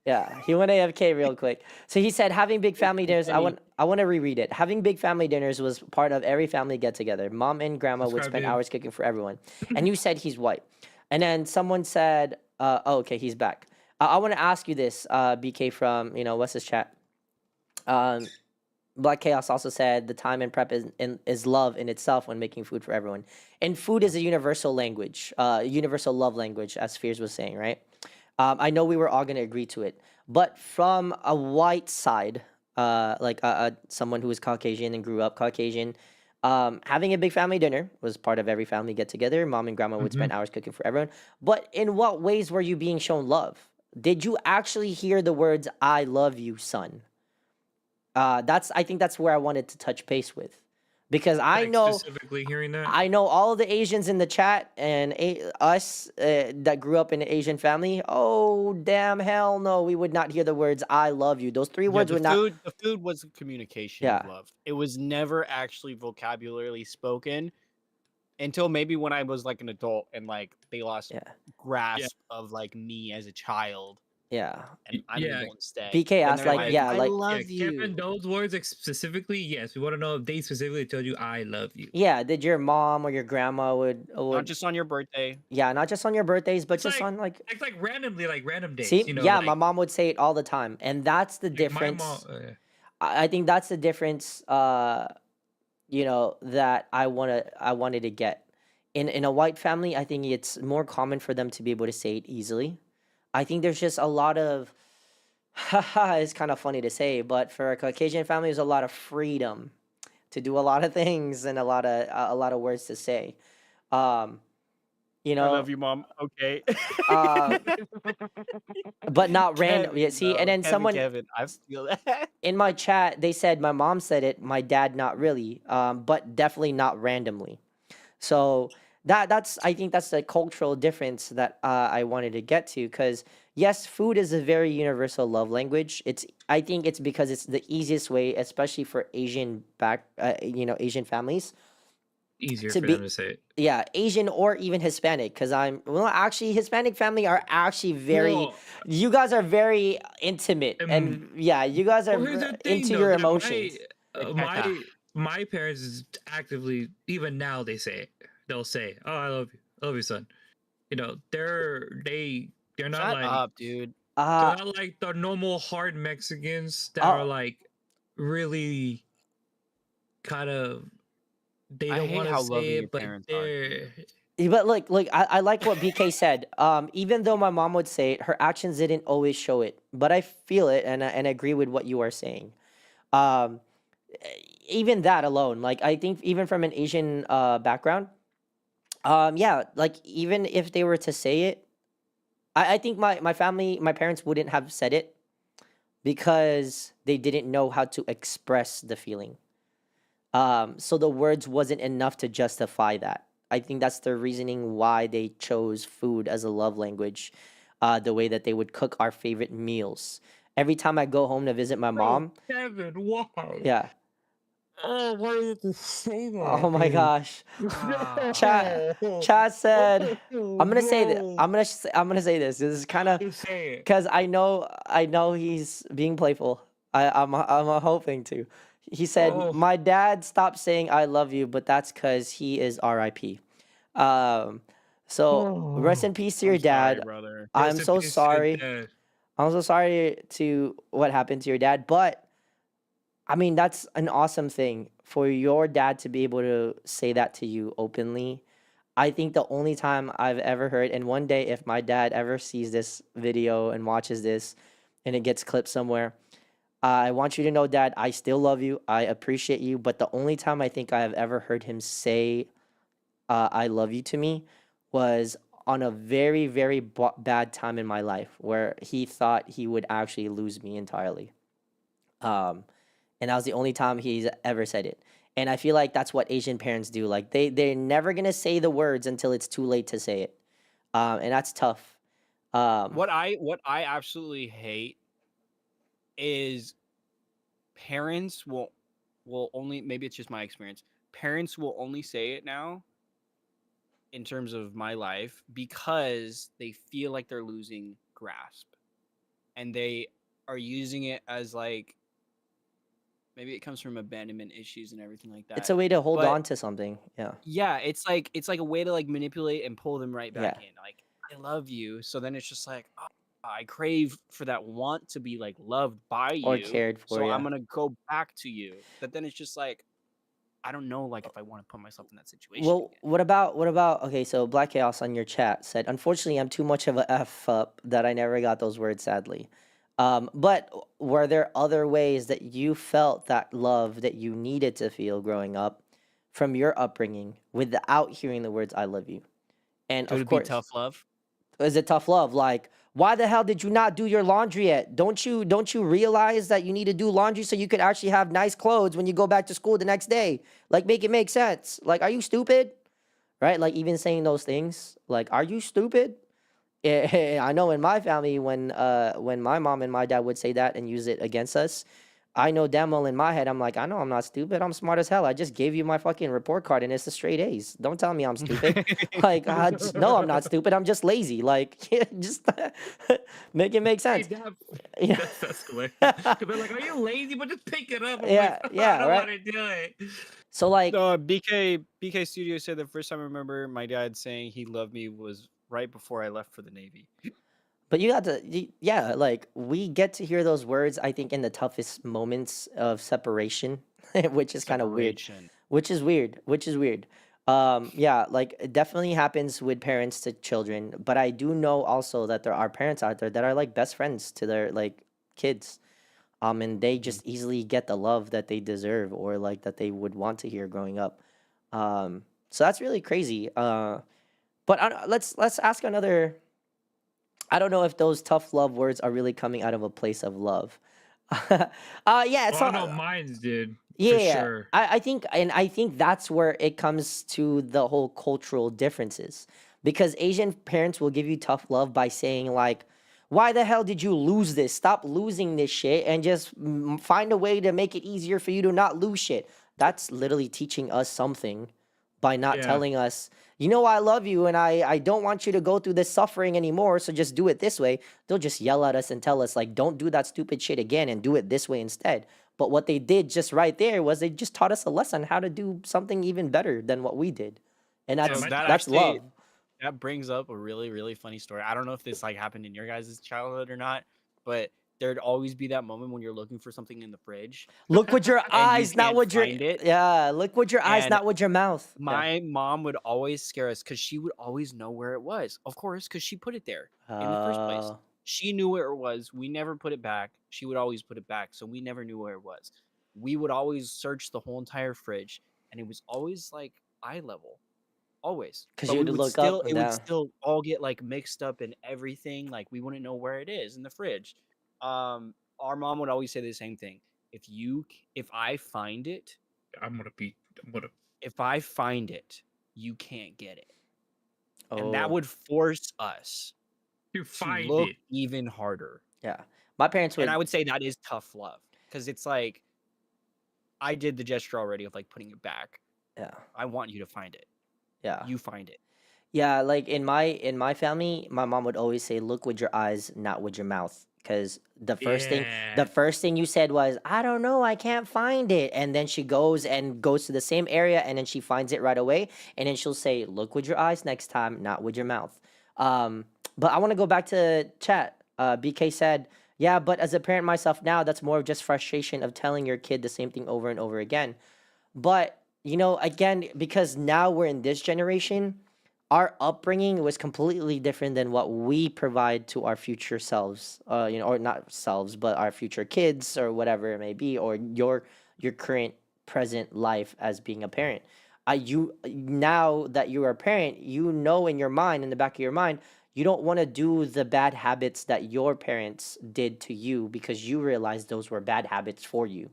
Yeah, he went AFK real quick. So he said having big Big family dinners. Kenny. I want to reread it. Having big family dinners was part of every family get together. Mom and grandma would Subscribe spend to him. hours cooking for everyone. And you said he's white. And then someone said, "Oh, okay, he's back." I want to ask you this, BK from what's his chat. Um, Black Chaos also said the time and prep is love in itself when making food for everyone. And food is a universal language, universal love language, as Fears was saying, right? I know we were all going to agree to it, but from a white side, like someone who is Caucasian and grew up Caucasian, having a big family dinner was part of every family get together. Mom and grandma would Hmm. spend hours cooking for everyone. But in what ways were you being shown love? Did you actually hear the words "I love you, son"? I think that's where I wanted to touch base with, because I Like know specifically hearing that. I know all of the Asians in the chat and us that grew up in an Asian family. Oh, damn, hell no. We would not hear the words "I love you." Those three Yeah, words would not. the food was a communication Yeah. of love. It was never actually vocabulary spoken until maybe when I was like an adult and like they lost Yeah. grasp of like me as a child. Yeah. and I'm gonna Yeah, go and stay. BK Then asked they're like, yeah, I like love yeah, you. Kevin, those words specifically, yes. We want to know if they specifically told you "I love you." yeah, did your mom or your grandma Not would just on your birthday. yeah, not just on your birthdays, but It's just on like like randomly, like random days. see, You know, yeah, my mom would say it all the time. And that's the like my mom. difference. I think that's the difference you know, that I wanted to get. In a white family, I think it's more common for them to be able to say it easily. I think there's just a lot of haha, it's kind of funny to say, but for a Caucasian family, there's a lot of freedom to do a lot of things and a lot of words to say. Um, you I love know, you, mom. Okay. uh, but not random. Yeah, Kevin, see, and though. then someone Kevin, I feel that. in my chat they said my mom said it, my dad not really, but definitely not randomly. So that's I think that's the cultural difference that I wanted to get to because yes, food is a very universal love language. It's I think it's because it's the easiest way, especially for Asian you know, Asian families Easier to for them be to say it. yeah, Asian or even Hispanic because I'm well actually Hispanic family are actually very Well, you guys are very intimate um, and yeah, you guys are well, here's the thing into though. your That emotions. my parents is actively, even now they say it. They'll say, "Oh, I love you, son." You know, they're not Shut like up, dude. Uh they're not like the normal hard Mexicans that are oh like really kind of they I don't hate want to how say loving your it, but parents are, dude. they're but look, I like what BK said. Even though my mom would say it, her actions didn't always show it. But I feel it and I agree with what you are saying. Um, even that alone, like I think even from an Asian background, yeah, like even if they were to say it, I think my family, my parents wouldn't have said it because they didn't know how to express the feeling. So the words wasn't enough to justify that. I think that's the reasoning why they chose food as a love language, the way that they would cook our favorite meals. Every time I go home to visit my bro, mom, Kevin, why? yeah. Oh, why do you have to say Oh that, my dude? gosh. Ah, Chat No, chat said I'm gonna say that bro, I'm gonna say this. This is kind of just say it. because I know he's being playful. I'm hoping to. He said Oh, my dad stopped saying I love you, but that's because he is R.I.P. Um, so rest oh. in peace to your I'm sorry, dad. brother. I'm Rest in so peace to your sorry. dad. I'm so sorry to what happened to your dad, but I mean that's an awesome thing for your dad to be able to say that to you openly. I think the only time I've ever heard, and one day if my dad ever sees this video and watches this and it gets clipped somewhere, I want you to know, Dad, I still love you. I appreciate you. But the only time I think I have ever heard him say, I love you to me was on a very, very bad time in my life where he thought he would actually lose me entirely. Um, and that was the only time he's ever said it. And I feel like that's what Asian parents do. Like they're never gonna say the words until it's too late to say it, and that's tough. Um, What I absolutely hate is parents will only, maybe it's just my experience. Parents will only say it now in terms of my life because they feel like they're losing grasp, and they are using it as like, maybe it comes from abandonment issues and everything like it's that. a way to hold But on to something. Yeah, yeah, it's like a way to like manipulate and pull them right yeah, back in. Like, I love you. So then it's just like, "Oh, I crave for that want to be like loved by or you. cared for. So I'm Yeah. gonna go back to you." But then it's just like, I don't know, like if I want to put myself in that situation Well, again. what about okay, so Black Chaos on your chat said, unfortunately I'm too much of a F up that I never got those words, sadly. But were there other ways that you felt that love that you needed to feel growing up from your upbringing without hearing the words I love you? And Could of it be course, tough love? is it tough love? Like, why the hell did you not do your laundry yet? Don't you realize that you need to do laundry so you could actually have nice clothes when you go back to school the next day? Like, make it make sense. Like, are you stupid? Right? Like, even saying those things. Like, are you stupid? I know in my family when my mom and my dad would say that and use it against us, I know damn well in my head, I'm like, I know I'm not stupid. I'm smart as hell. I just gave you my fucking report card and it's a straight A's. Don't tell me I'm stupid. Like, no, I'm not stupid. I'm just lazy. Like, just make it make Hey, sense. that, Yeah. that's the way. 'Cause they're like, "Are you lazy?" But just pick it up. I'm Yeah, like, I yeah, don't right. want to do it. So like, No, BK Studio said the first time I remember my dad saying he loved me was right before I left for the Navy. but you got to, yeah, like we get to hear those words, I think, in the toughest moments of separation, which is kind of weird. Separation. Which is weird. Yeah, like it definitely happens with parents to children, but I do know also that there are parents out there that are like best friends to their like kids. And they Mhm. just easily get the love that they deserve or like that they would want to hear growing up. So that's really crazy. But let's ask another. I don't know if those tough love words are really coming out of a place of love. Yeah, Well, so I know mine's did for yeah, sure. I think, and I think that's where it comes to the whole cultural differences, because Asian parents will give you tough love by saying like, "Why the hell did you lose this? Stop losing this shit and just find a way to make it easier for you to not lose shit." That's literally teaching us something by not Yeah. telling us, "You know, I love you and I don't want you to go through this suffering anymore, so just do it this way." They'll just yell at us and tell us like, "Don't do that stupid shit again and do it this way instead." But what they did just right there was they just taught us a lesson how to do something even better than what we did. And Yeah, So that's my that that's actually love. that brings up a really really funny story. I don't know if this like happened in your guys' childhood or not, but there'd always be that moment when you're looking for something in the fridge Look with your and you eyes, not can't with your find it. yeah, look with your eyes, And not with your mouth. Yeah. my mom would always scare us because she would always know where it was. Of course, because she put it there in the first place. Uh, She knew where it was. We never put it back. She would always put it back, so we never knew where it was. We would always search the whole entire fridge, and it was always like eye level, always. because But you we had to would look up still, and it would down. still all get like mixed up in everything. Like we wouldn't know where it is in the fridge. Our mom would always say the same thing. If I find it, I'm gonna. if I find it, you can't get it. And that Oh, would force us You to find look it. even harder. yeah. My parents And I would, would say that is tough love because it's like I did the gesture already of like putting it back. yeah, I want you to find it. yeah. You find it. Yeah, like in my family, my mom would always say, "Look with your eyes, not with your mouth." Because the Yeah. first thing you said was, "I don't know, I can't find it," and then she goes to the same area, and then she finds it right away, and then she'll say, "Look with your eyes next time, not with your mouth." But I want to go back to chat. BK said, "Yeah, but as a parent myself now, that's more of just frustration of telling your kid the same thing over and over again." But again, because now we're in this generation, our upbringing was completely different than what we provide to our future selves, or not selves, but our future kids or whatever it may be, or your current present life as being a parent. You now that you're a parent, in your mind, in the back of your mind, you don't want to do the bad habits that your parents did to you because you realize those were bad habits for you.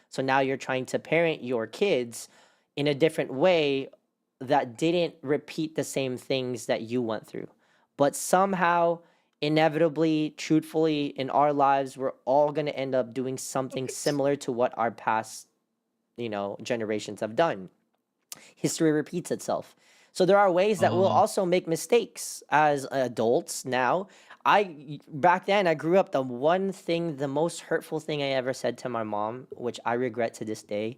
So now you're trying to parent your kids in a different way that didn't repeat the same things that you went through. But somehow, inevitably, truthfully, in our lives, we're all going to end up doing something similar to what our past, generations have done. History repeats itself. So there are ways that we'll Oh. also make mistakes as adults now. Back then I grew up, the most hurtful thing I ever said to my mom, which I regret to this day,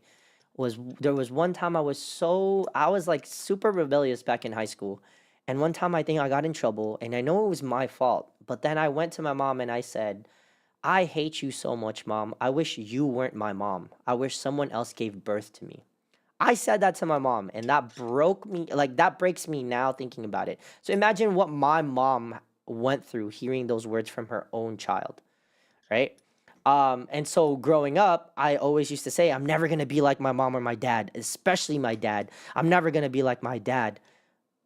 was there was one time I was like super rebellious back in high school. And one time I think I got in trouble and I know it was my fault. But then I went to my mom and I said, "I hate you so much, mom. I wish you weren't my mom. I wish someone else gave birth to me." I said that to my mom, and that broke me. Like, that breaks me now thinking about it. So imagine what my mom went through hearing those words from her own child, right? And so growing up, I always used to say, "I'm never gonna be like my mom or my dad, especially my dad. I'm never gonna be like my dad."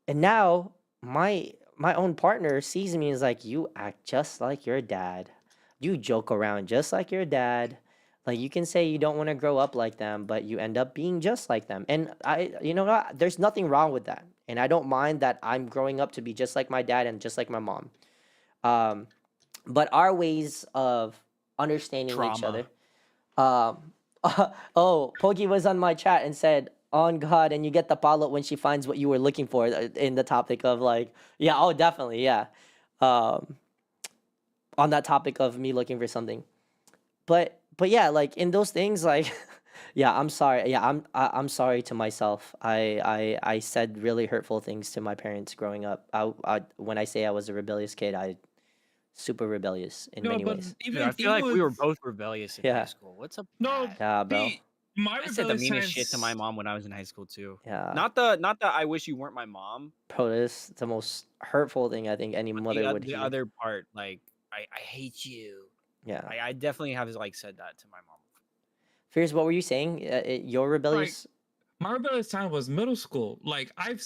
And now my own partner sees me and is like, "You act just like your dad. You joke around just like your dad. Like, you can say you don't want to grow up like them, but you end up being just like them." And you know what? There's nothing wrong with that. And I don't mind that I'm growing up to be just like my dad and just like my mom. Um, but our ways of understanding each other, Trauma. Um, oh, Pokey was on my chat and said, "On God," and you get the follow when she finds what you were looking for in the topic of like, yeah, oh, definitely, yeah. Um, on that topic of me looking for something, but yeah, like in those things, like, yeah, I'm sorry. Yeah, I'm sorry to myself. I said really hurtful things to my parents growing up. When I say I was a rebellious kid, I super rebellious in No, many but ways. Dude, I feel even like we with were both rebellious in high Yeah, school. What's up with no, that? yeah, bro. see, my I said the rebellious meanest shit to my times. mom when I was in high school too. Yeah, Not that I wish you weren't my mom, bro, this is the most hurtful thing I think any but mother would the hear. other part, like I hate you. Yeah. I definitely have like said that to my mom. Fears, what were you saying? You're Like rebellious? my rebellious time was middle school. Like I've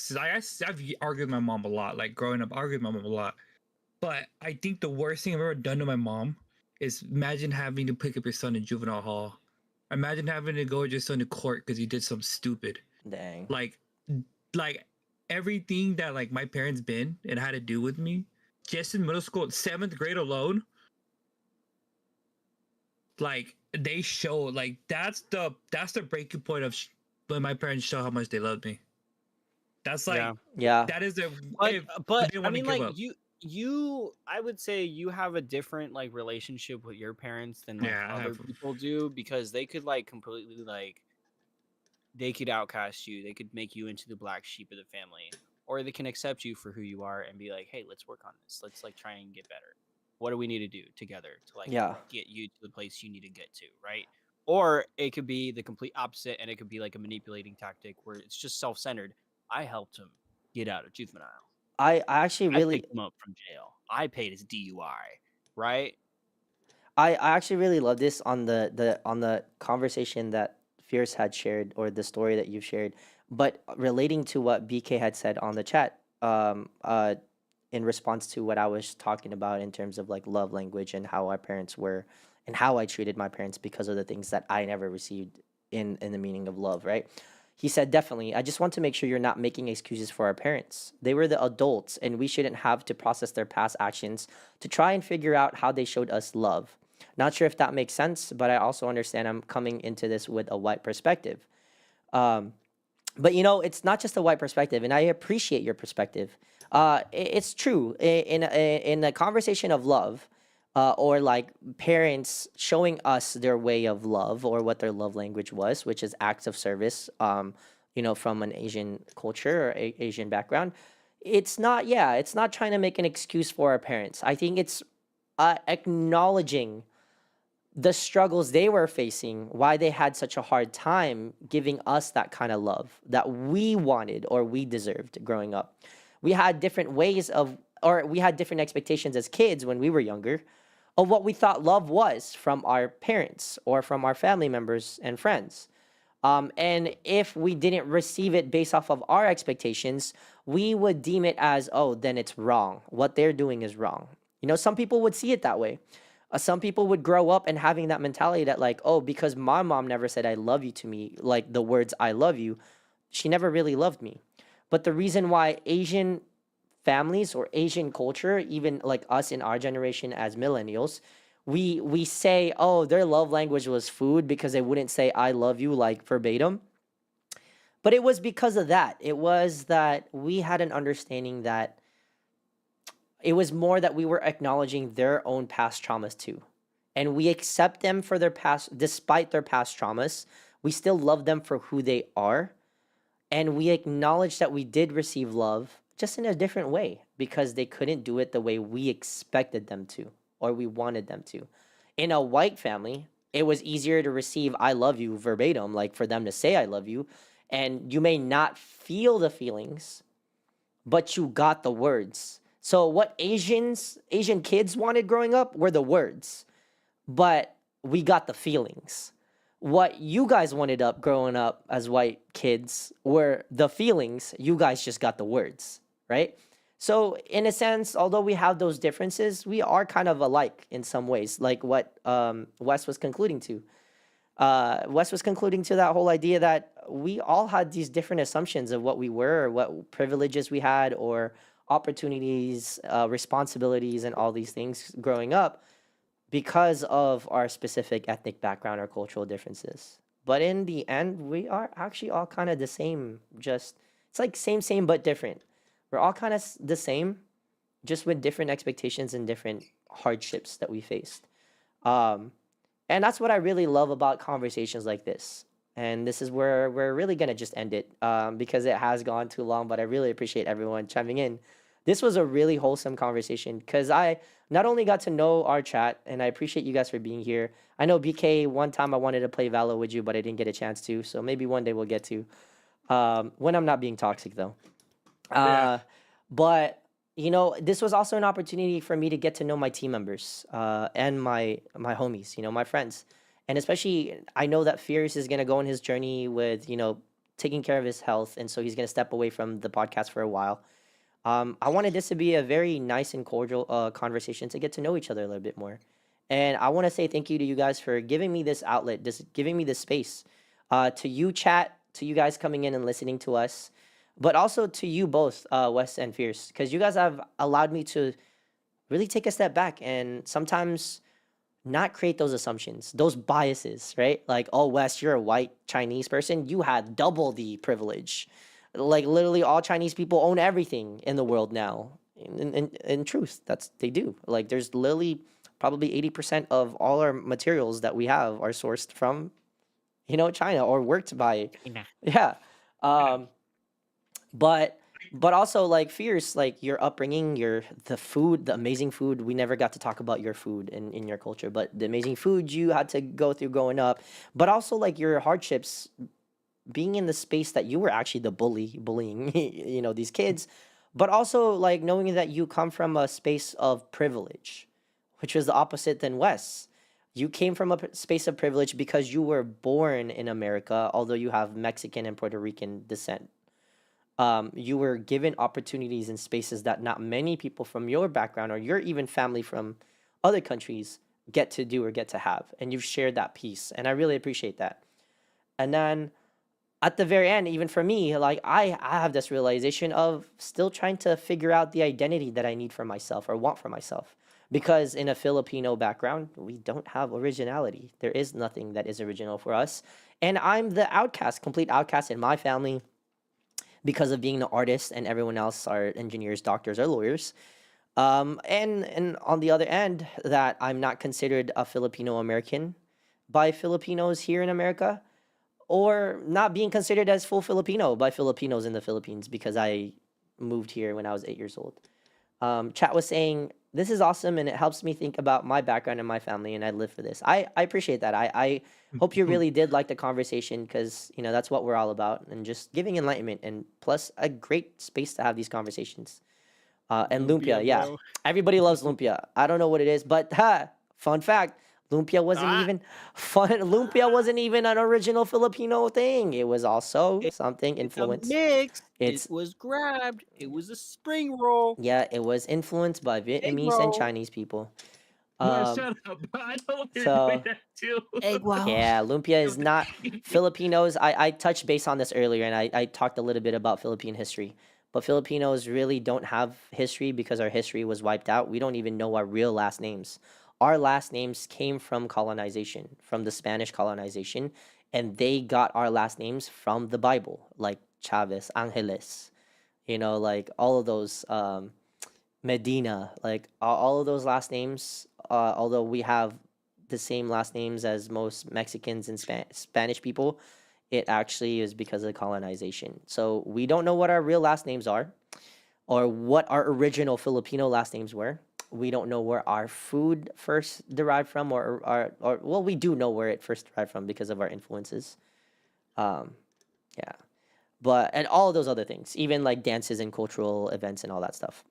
argued with my mom a lot. Like growing up, I argued with my mom a lot. But I think the worst thing I've ever done to my mom is imagine having to pick up your son in juvenile hall. Imagine having to go with your son to court because he did something stupid. Dang. Like, like everything that like my parents been and had to do with me, just in middle school, 7th grade alone. Like they show like that's the breaking point of when my parents show how much they loved me. That's like Yeah. Yeah. that is a But if but they didn't I want to mean, give like up. you I would say you have a different like relationship with your parents than like Yeah, I other have. people do, because they could like completely like they could outcast you, they could make you into the black sheep of the family, or they can accept you for who you are and be like, hey, let's work on this, let's like try and get better. What do we need to do together to like Yeah. get you to the place you need to get to, right? Or it could be the complete opposite, and it could be like a manipulating tactic where it's just self-centered. I helped him get out of juvenile. I actually I really picked him up from jail. I paid his DUI, right? I actually really love this on the conversation that Fierce had shared, or the story that you've shared, but relating to what BK had said on the chat, in response to what I was talking about in terms of like love language and how our parents were and how I treated my parents because of the things that I never received in the meaning of love, right? He said, definitely, I just want to make sure you're not making excuses for our parents. They were the adults, and we shouldn't have to process their past actions to try and figure out how they showed us love. Not sure if that makes sense, but I also understand I'm coming into this with a white perspective. Um, but it's not just a white perspective, and I appreciate your perspective. It's true in a conversation of love, or like parents showing us their way of love or what their love language was, which is acts of service. From an Asian culture or Asian background, it's not trying to make an excuse for our parents. I think it's acknowledging the struggles they were facing, why they had such a hard time giving us that kind of love that we wanted or we deserved growing up. We had different ways of, or we had different expectations as kids when we were younger of what we thought love was from our parents or from our family members and friends. And if we didn't receive it based off of our expectations, we would deem it as, oh, then it's wrong. What they're doing is wrong. Some people would see it that way. Some people would grow up and having that mentality that, like, oh, because my mom never said I love you to me, like the words I love you, she never really loved me. But the reason why Asian families or Asian culture, even like us in our generation as millennials, we say, oh, their love language was food because they wouldn't say I love you like verbatim. But it was because of that. It was that we had an understanding that it was more that we were acknowledging their own past traumas too. And we accept them for their past, despite their past traumas. We still love them for who they are. And we acknowledge that we did receive love just in a different way because they couldn't do it the way we expected them to or we wanted them to. In a white family, it was easier to receive I love you verbatim, like for them to say I love you. And you may not feel the feelings, but you got the words. So what Asian kids wanted growing up were the words, but we got the feelings. What you guys wanted up growing up as white kids were the feelings. You guys just got the words, right? So in a sense, although we have those differences, we are kind of alike in some ways, like what Wes was concluding to. Wes was concluding to that whole idea that we all had these different assumptions of what we were, or what privileges we had, or opportunities, responsibilities, and all these things growing up. because of our specific ethnic background or cultural differences. But in the end, we are actually all kind of the same. Just it's like same, but different. We're all kind of the same, just with different expectations and different hardships that we faced. Um, and that's what I really love about conversations like this. And this is where we're really gonna just end it, because it has gone too long. But I really appreciate everyone chiming in. This was a really wholesome conversation because I not only got to know our chat, and I appreciate you guys for being here. I know BK, one time I wanted to play Valo with you, but I didn't get a chance to. So maybe one day we'll get to. When I'm not being toxic though. Yeah. But this was also an opportunity for me to get to know my team members, and my homies, my friends. And especially I know that Fierce is gonna go on his journey with, taking care of his health, and so he's gonna step away from the podcast for a while. I wanted this to be a very nice and cordial conversation to get to know each other a little bit more. And I want to say thank you to you guys for giving me this outlet, giving me this space. To you, chat, to you guys coming in and listening to us, but also to you both, Wes and Fierce, because you guys have allowed me to really take a step back and sometimes not create those assumptions, those biases, right? Like, oh, Wes, you're a white Chinese person. You had double the privilege. Like, literally, all Chinese people own everything in the world now. In truth, that's they do. Like, there's literally probably 80% of all our materials that we have are sourced from, China or worked by. China. Yeah. Um, but also like Fierce, like your upbringing, the food, the amazing food. We never got to talk about your food in your culture, but the amazing food you had to go through growing up, but also like your hardships being in the space that you were actually the bullying these kids, but also like knowing that you come from a space of privilege, which was the opposite than Wes. You came from a space of privilege because you were born in America, although you have Mexican and Puerto Rican descent. You were given opportunities in spaces that not many people from your background or your even family from other countries get to do or get to have. And you've shared that piece. And I really appreciate that. And then at the very end, even for me, like I have this realization of still trying to figure out the identity that I need for myself or want for myself. Because in a Filipino background, we don't have originality. There is nothing that is original for us. And I'm the outcast, complete outcast in my family because of being an artist, and everyone else are engineers, doctors, or lawyers. And on the other end, that I'm not considered a Filipino American by Filipinos here in America, or not being considered as full Filipino by Filipinos in the Philippines because I moved here when I was 8 years old. Chat was saying, this is awesome and it helps me think about my background and my family, and I live for this. I appreciate that. I hope you really did like the conversation because, that's what we're all about, and just giving enlightenment and plus a great space to have these conversations. And Lumpia, yeah. bro. Everybody loves Lumpia. I don't know what it is, but fun fact, Lumpia wasn't Ah. even fun. Lumpia wasn't even an original Filipino thing. It was also something It's a influenced. mix. It's It was grabbed. It was a spring roll. yeah, it was influenced by Vietnamese and roll. Chinese people. No, Um, shut up. I know why you're so- doing that too. Egg roll. yeah, lumpia is not Filipinos. I touched base on this earlier, and I talked a little bit about Philippine history. But Filipinos really don't have history because our history was wiped out. We don't even know our real last names. Our last names came from colonization, from the Spanish colonization, and they got our last names from the Bible, like Chavez, Angeles, like all of those, Medina, like all of those last names. Although we have the same last names as most Mexicans and Spanish people, it actually is because of colonization. So we don't know what our real last names are or what our original Filipino last names were. We don't know where our food first derived from, or well, we do know where it first derived from because of our influences. Yeah. But, and all of those other things, even like dances and cultural events and all that stuff.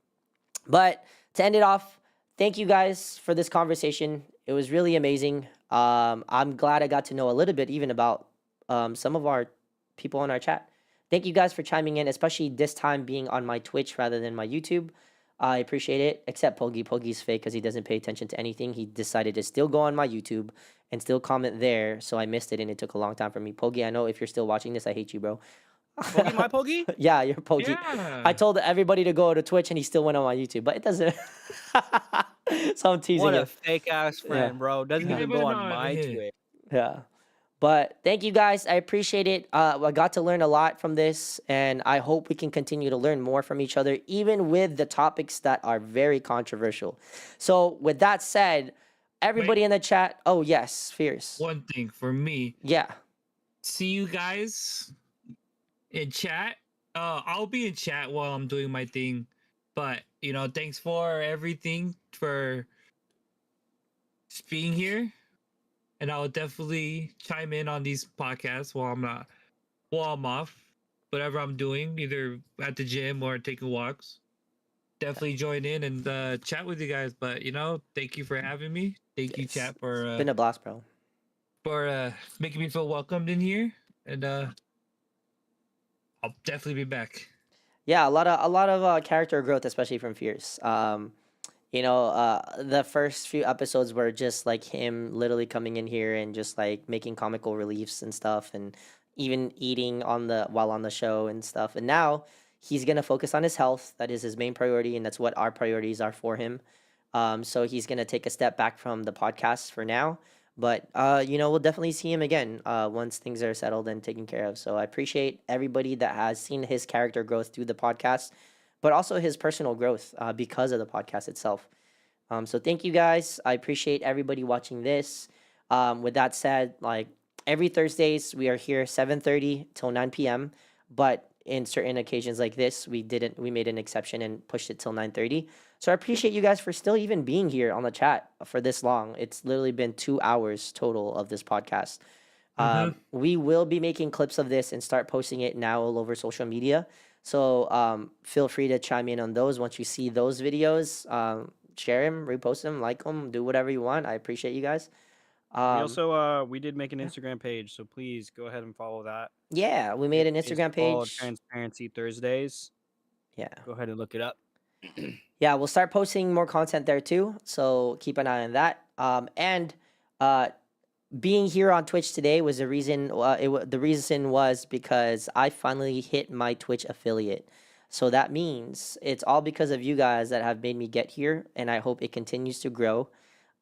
But to end it off, thank you guys for this conversation. It was really amazing. I'm glad I got to know a little bit even about some of our people on our chat. Thank you guys for chiming in, especially this time being on my Twitch rather than my YouTube. I appreciate it, except Pogi. Pogi's fake because he doesn't pay attention to anything. He decided to still go on my YouTube and still comment there, so I missed it, and it took a long time for me. Pogi, I know if you're still watching this, I hate you, bro. Pogi, my Pogi? Yeah, you're Pokey. Yeah. I told everybody to go to Twitch and he still went on my YouTube, but it doesn't. So I'm teasing What a him. fake ass friend, bro. Doesn't Yeah, even but go on no, my hey. Twitch. Yeah. But thank you guys. I appreciate it. I got to learn a lot from this, and I hope we can continue to learn more from each other, even with the topics that are very controversial. So, with that said, everybody in the chat. Oh, yes, Fierce. One thing for me, Yeah. see you guys in chat. I'll be in chat while I'm doing my thing, but thanks for everything for being here, and I'll definitely chime in on these podcasts while I'm off, whatever I'm doing, either at the gym or taking walks. Definitely join in and chat with you guys. But thank you for having me. Thank you, Yes. chat, It's been a blast, bro. for making me feel welcomed in here, and I'll definitely be back. Yeah, a lot of character growth, especially from Fierce. The first few episodes were just like him literally coming in here and just like making comical reliefs and stuff, and even eating while on the show and stuff. And now he's gonna focus on his health. That is his main priority, and that's what our priorities are for him. So he's gonna take a step back from the podcast for now. But we'll definitely see him again once things are settled and taken care of. So I appreciate everybody that has seen his character growth through the podcast, but also his personal growth because of the podcast itself. So thank you guys. I appreciate everybody watching this. With that said, like every Thursdays we are here 7:30 till 9 p.m. But in certain occasions like this, we made an exception and pushed it till 9:30. So I appreciate you guys for still even being here on the chat for this long. It's literally been 2 hours total of this podcast. We will be making clips of this and start posting it now all over social media. So feel free to chime in on those once you see those videos. Share them, repost them, like them, do whatever you want. I appreciate you guys. We also we did make an Instagram page, so please go ahead and follow that. Yeah, we made an It's Instagram called page. Transparency Thursdays. Yeah. Go ahead and look it up. Yeah, we'll start posting more content there too. So keep an eye on that. And being here on Twitch today was the reason. The reason was because I finally hit my Twitch affiliate. So that means it's all because of you guys that have made me get here, and I hope it continues to grow.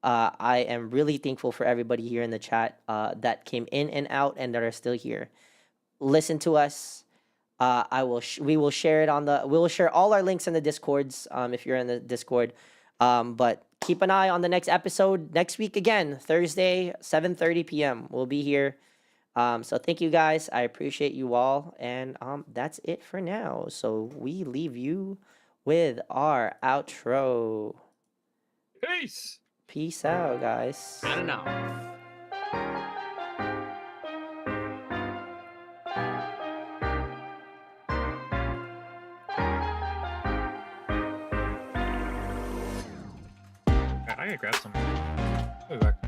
I am really thankful for everybody here in the chat that came in and out and that are still here. Listen to us. We will share it we will share all our links in the Discords if you're in the Discord. But keep an eye on the next episode next week again, Thursday, 7:30 p.m. We'll be here. So thank you guys. I appreciate you all. And that's it for now. So we leave you with our outro. Peace. Peace out, guys. I don't know. I gotta grab some. I'll be back.